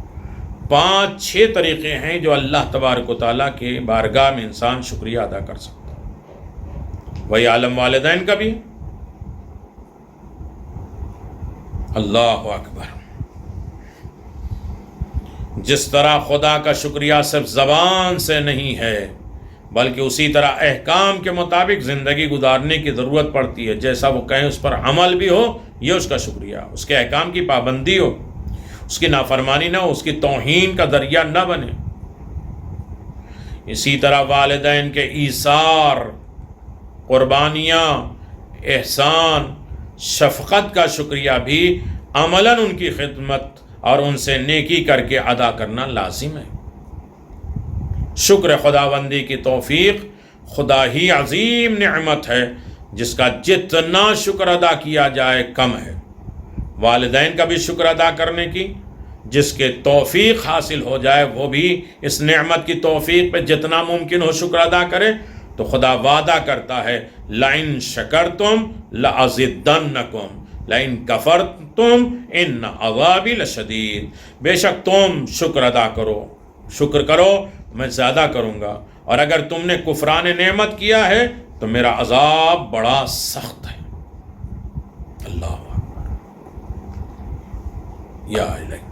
5-6 طریقے ہیں جو اللہ تبارک و تعالیٰ کے بارگاہ میں انسان شکریہ ادا کر سکتا ہے. وہی عالم والدین کا بھی. اللہ اکبر. جس طرح خدا کا شکریہ صرف زبان سے نہیں ہے، بلکہ اسی طرح احکام کے مطابق زندگی گزارنے کی ضرورت پڑتی ہے. جیسا وہ کہیں اس پر عمل بھی ہو، یہ اس کا شکریہ. اس کے احکام کی پابندی ہو، اس کی نافرمانی نہ ہو، اس کی توہین کا ذریعہ نہ بنے. اسی طرح والدین کے ایثار، قربانیاں، احسان، شفقت کا شکریہ بھی عملاً ان کی خدمت اور ان سے نیکی کر کے ادا کرنا لازم ہے. شکر خداوندی کی توفیق خدا ہی عظیم نعمت ہے، جس کا جتنا شکر ادا کیا جائے کم ہے. والدین کا بھی شکر ادا کرنے کی جس کے توفیق حاصل ہو جائے، وہ بھی اس نعمت کی توفیق پہ جتنا ممکن ہو شکر ادا کرے. تو خدا وعدہ کرتا ہے لَإِن شَكَرْتُمْ لَأَزِيدَنَّكُمْ لَإِن كَفَرْتُمْ إِنَّ عَذَابِي لَشَدِيدٌ. بے شک تم شکر ادا کرو، شکر کرو میں زیادہ کروں گا، اور اگر تم نے کفران نعمت کیا ہے تو میرا عذاب بڑا سخت ہے. اللہ اکبر. یا الہی.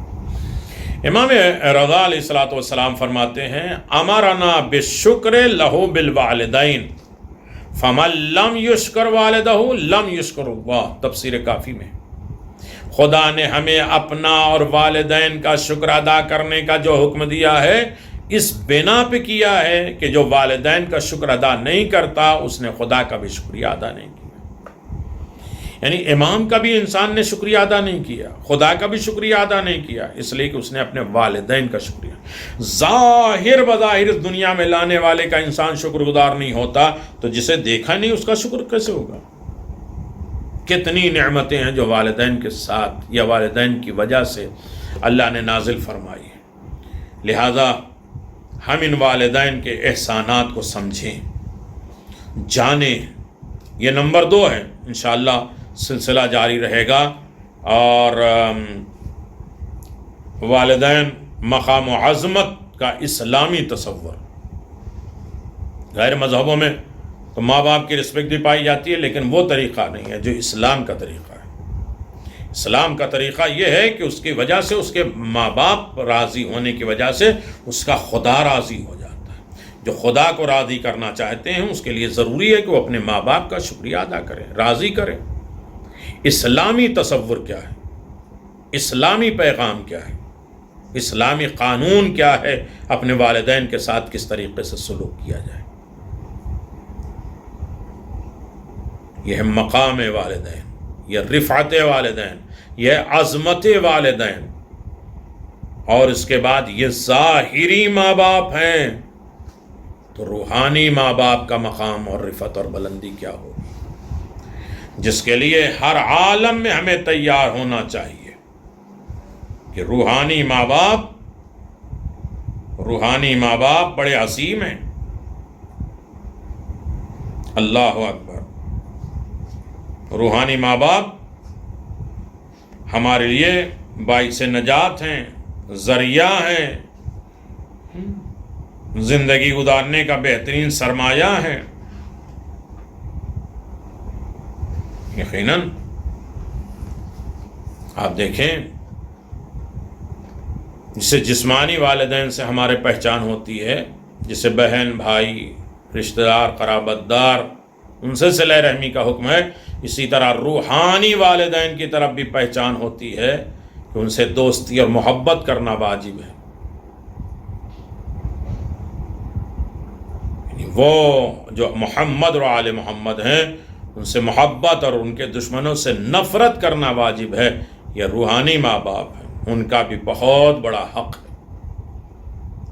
امام رضا علیہ السلام فرماتے ہیں امرنا بالشکر لہو بالوالدین فمن لم یشکر والدہ لم یشکر اللہ. تفسیر کافی میں خدا نے ہمیں اپنا اور والدین کا شکر ادا کرنے کا جو حکم دیا ہے، اس بنا پہ کیا ہے کہ جو والدین کا شکر ادا نہیں کرتا اس نے خدا کا بھی شکریہ ادا نہیں کیا. یعنی امام کا بھی انسان نے شکریہ ادا نہیں کیا، خدا کا بھی شکریہ ادا نہیں کیا، اس لیے کہ اس نے اپنے والدین کا شکریہ. ظاہر بظاہر اس دنیا میں لانے والے کا انسان شکر گزار نہیں ہوتا تو جسے دیکھا نہیں اس کا شکر کیسے ہوگا؟ کتنی نعمتیں ہیں جو والدین کے ساتھ یا والدین کی وجہ سے اللہ نے نازل فرمائی ہے. لہذا ہم ان والدین کے احسانات کو سمجھیں، جانیں یہ نمبر 2 ہے. انشاءاللہ سلسلہ جاری رہے گا. اور والدین مقام و عظمت کا اسلامی تصور. غیر مذہبوں میں تو ماں باپ کی رسپیکٹ بھی پائی جاتی ہے، لیکن وہ طریقہ نہیں ہے جو اسلام کا طریقہ ہے. اسلام کا طریقہ یہ ہے کہ اس کی وجہ سے، اس کے ماں باپ راضی ہونے کی وجہ سے اس کا خدا راضی ہو جاتا ہے. جو خدا کو راضی کرنا چاہتے ہیں اس کے لیے ضروری ہے کہ وہ اپنے ماں باپ کا شکریہ ادا کریں، راضی کریں. اسلامی تصور کیا ہے؟ اسلامی پیغام کیا ہے؟ اسلامی قانون کیا ہے؟ اپنے والدین کے ساتھ کس طریقے سے سلوک کیا جائے. یہ ہے مقام والدین، یہ رفعت والدین، یہ عظمت والدین. اور اس کے بعد یہ ظاہری ماں باپ ہیں، تو روحانی ماں باپ کا مقام اور رفعت اور بلندی کیا ہوگی، جس کے لیے ہر عالم میں ہمیں تیار ہونا چاہیے کہ روحانی ماں باپ بڑے عظیم ہیں. اللہ اکبر. روحانی ماں باپ ہمارے لیے باعث نجات ہیں، ذریعہ ہیں، زندگی گزارنے کا بہترین سرمایہ ہے. یقیناً آپ دیکھیں، جسے جسمانی والدین سے ہمارے پہچان ہوتی ہے، جسے بہن بھائی رشتہ دار قرابت دار ان سے صلہ رحمی کا حکم ہے، اسی طرح روحانی والدین کی طرف بھی پہچان ہوتی ہے کہ ان سے دوستی اور محبت کرنا واجب ہے. وہ جو محمد اور آل محمد ہیں ان سے محبت اور ان کے دشمنوں سے نفرت کرنا واجب ہے. یہ روحانی ماں باپ ہیں، ان کا بھی بہت بڑا حق ہے.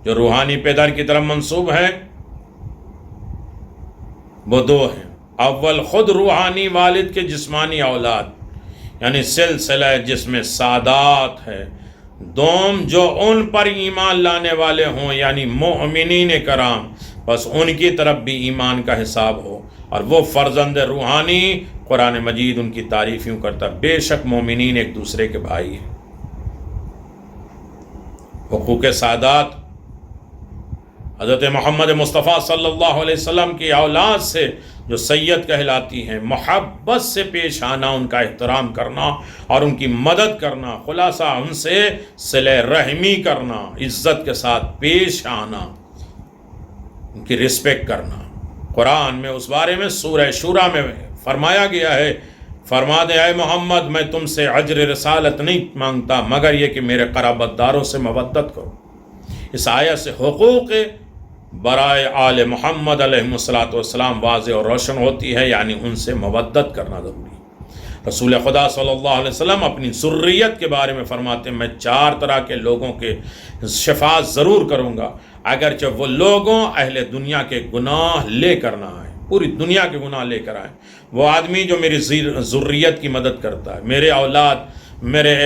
جو روحانی پدر کی طرف منسوب ہیں وہ 2 ہیں. اول خود روحانی والد کے جسمانی اولاد، یعنی سلسلہ جس میں سادات ہے. دوم جو ان پر ایمان لانے والے ہوں، یعنی مؤمنین کرام، بس ان کی طرف بھی ایمان کا حساب ہو. اور وہ فرزند روحانی، قرآن مجید ان کی تعریف یوں کرتا: بے شک مومنین ایک دوسرے کے بھائی ہیں. حقوق سادات، حضرت محمد مصطفیٰ صلی اللہ علیہ وسلم کی اولاد سے جو سید کہلاتی ہیں، محبت سے پیش آنا، ان کا احترام کرنا اور ان کی مدد کرنا، خلاصہ ان سے صلہ رحمی کرنا، عزت کے ساتھ پیش آنا، ان کی رسپیکٹ کرنا. قرآن میں اس بارے میں سورہ شورى میں فرمایا گیا ہے، فرما دے اے محمد میں تم سے اجر رسالت نہیں مانگتا مگر یہ کہ میرے قرابت داروں سے مودت کرو. اس آیت سے حقوق برائے آل محمد علیہ السلام واضح اور روشن ہوتی ہے، یعنی ان سے مودت کرنا ضروری ہے. رسول خدا صلی اللہ علیہ وسلم اپنی ذریت کے بارے میں فرماتے ہیں: میں 4 طرح کے لوگوں کے شفاعت ضرور کروں گا، اگرچہ وہ لوگوں اہل دنیا کے گناہ لے کر نہ آئیں، پوری دنیا کے گناہ لے کر آئیں. وہ آدمی جو میری ذریت کی مدد کرتا ہے، میرے اولاد، میرے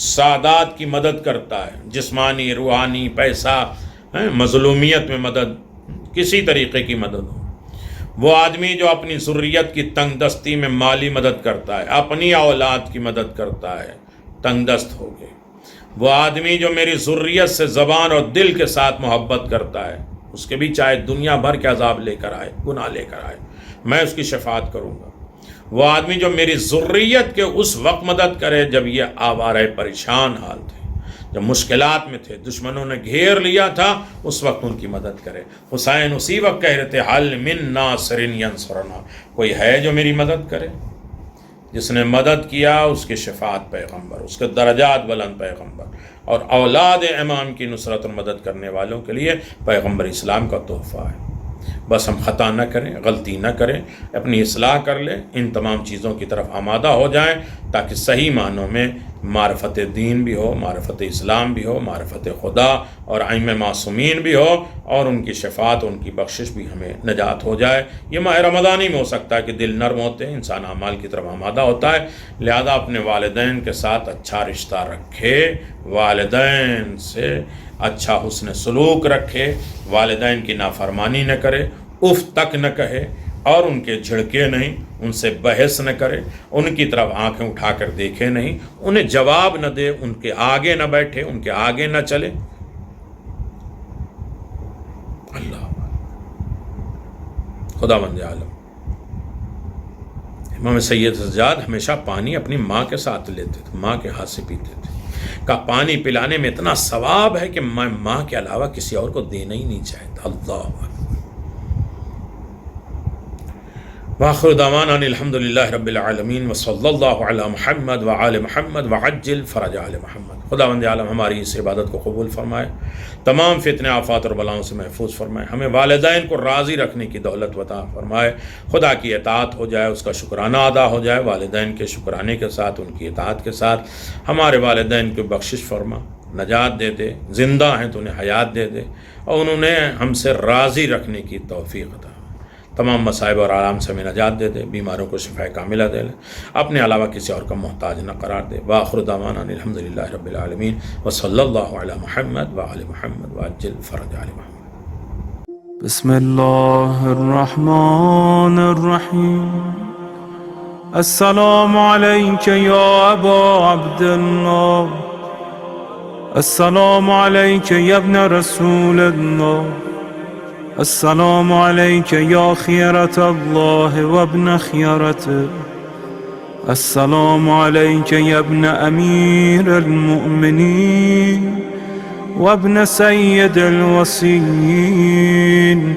سادات کی مدد کرتا ہے، جسمانی، روحانی، پیسہ، مظلومیت میں مدد، کسی طریقے کی مدد ہو. وہ آدمی جو اپنی ذریت کی تنگ دستی میں مالی مدد کرتا ہے، اپنی اولاد کی مدد کرتا ہے، تنگ دست ہو گئے. وہ آدمی جو میری ذریت سے زبان اور دل کے ساتھ محبت کرتا ہے، اس کے بھی چاہے دنیا بھر کے عذاب لے کر آئے، گناہ لے کر آئے، میں اس کی شفاعت کروں گا. وہ آدمی جو میری ذریت کے اس وقت مدد کرے جب یہ آوارہ پریشان حال تھے، جب مشکلات میں تھے، دشمنوں نے گھیر لیا تھا، اس وقت ان کی مدد کرے. حسین اسی وقت کہہ رہے تھے: حل من ناصر ینصرنا، کوئی ہے جو میری مدد کرے؟ جس نے مدد کیا اس کی شفاعت پیغمبر، اس کے درجات بلند پیغمبر، اور اولاد امام کی نصرت اور مدد کرنے والوں کے لیے پیغمبر اسلام کا تحفہ ہے. بس ہم خطا نہ کریں، غلطی نہ کریں، اپنی اصلاح کر لیں، ان تمام چیزوں کی طرف آمادہ ہو جائیں تاکہ صحیح معنوں میں معرفت دین بھی ہو، معرفت اسلام بھی ہو، معرفت خدا اور ائمہ معصومین بھی ہو، اور ان کی شفاعت، ان کی بخشش بھی ہمیں نجات ہو جائے. یہ ماہ رمضانی میں ہو سکتا ہے کہ دل نرم ہوتے ہیں، انسان اعمال کی طرف آمادہ ہوتا ہے. لہذا اپنے والدین کے ساتھ اچھا رشتہ رکھے، والدین سے اچھا حسن سلوک رکھے، والدین کی نافرمانی نہ کرے، اف تک نہ کہے، اور ان کے جھڑکے نہیں، ان سے بحث نہ کرے، ان کی طرف آنکھیں اٹھا کر دیکھے نہیں، انہیں جواب نہ دے، ان کے آگے نہ بیٹھے، ان کے آگے نہ چلے۔ اللہ خداوند عالم۔ امام سید سجاد ہمیشہ پانی اپنی ماں کے ساتھ لیتے تھے، ماں کے ہاتھ سے پیتے تھے۔ کہ پانی پلانے میں اتنا ثواب ہے کہ میں ماں کے علاوہ کسی اور کو دینا ہی نہیں چاہتا۔ اللہ اکبر۔ وآخر دعوانا ان الحمدللہ رب العالمین وصلی اللہ علی محمد وآل محمد وعجل فرج آل محمد۔ خداوند عالم ہماری اس عبادت کو قبول فرمائے، تمام فتنے آفات اور بلاؤں سے محفوظ فرمائے، ہمیں والدین کو راضی رکھنے کی دولت عطا فرمائے، خدا کی اطاعت ہو جائے، اس کا شکرانہ ادا ہو جائے، والدین کے شکرانے کے ساتھ، ان کی اطاعت کے ساتھ ہمارے والدین کو بخشش فرما، نجات دے دے، زندہ ہیں تو انہیں حیات دے دے، اور انہوں نے ہم سے راضی رکھنے کی توفیق عطا، تمام مصائب اور آرام سے ہمیں نجات دے دے، بیماروں کو شفا کاملہ دے لے، اپنے علاوہ کسی اور کا محتاج نہ قرار دے۔ وآخر دعوانا الحمدللہ رب العالمین وصلی اللہ علی محمد وآل محمد وعجل فرج آل محمد۔ بسم اللہ الرحمن الرحیم۔ السلام علیک یا ابا عبداللہ، السلام علیک یا ابن رسول اللہ، السلام علیک یا خیرت اللہ وابن خیرته، السلام علیک یا ابن امیر المؤمنین وابن سید الوصیین،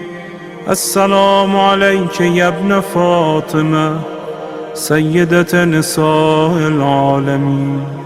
السلام علیک یا ابن فاطمہ سیدة نساء العالمین۔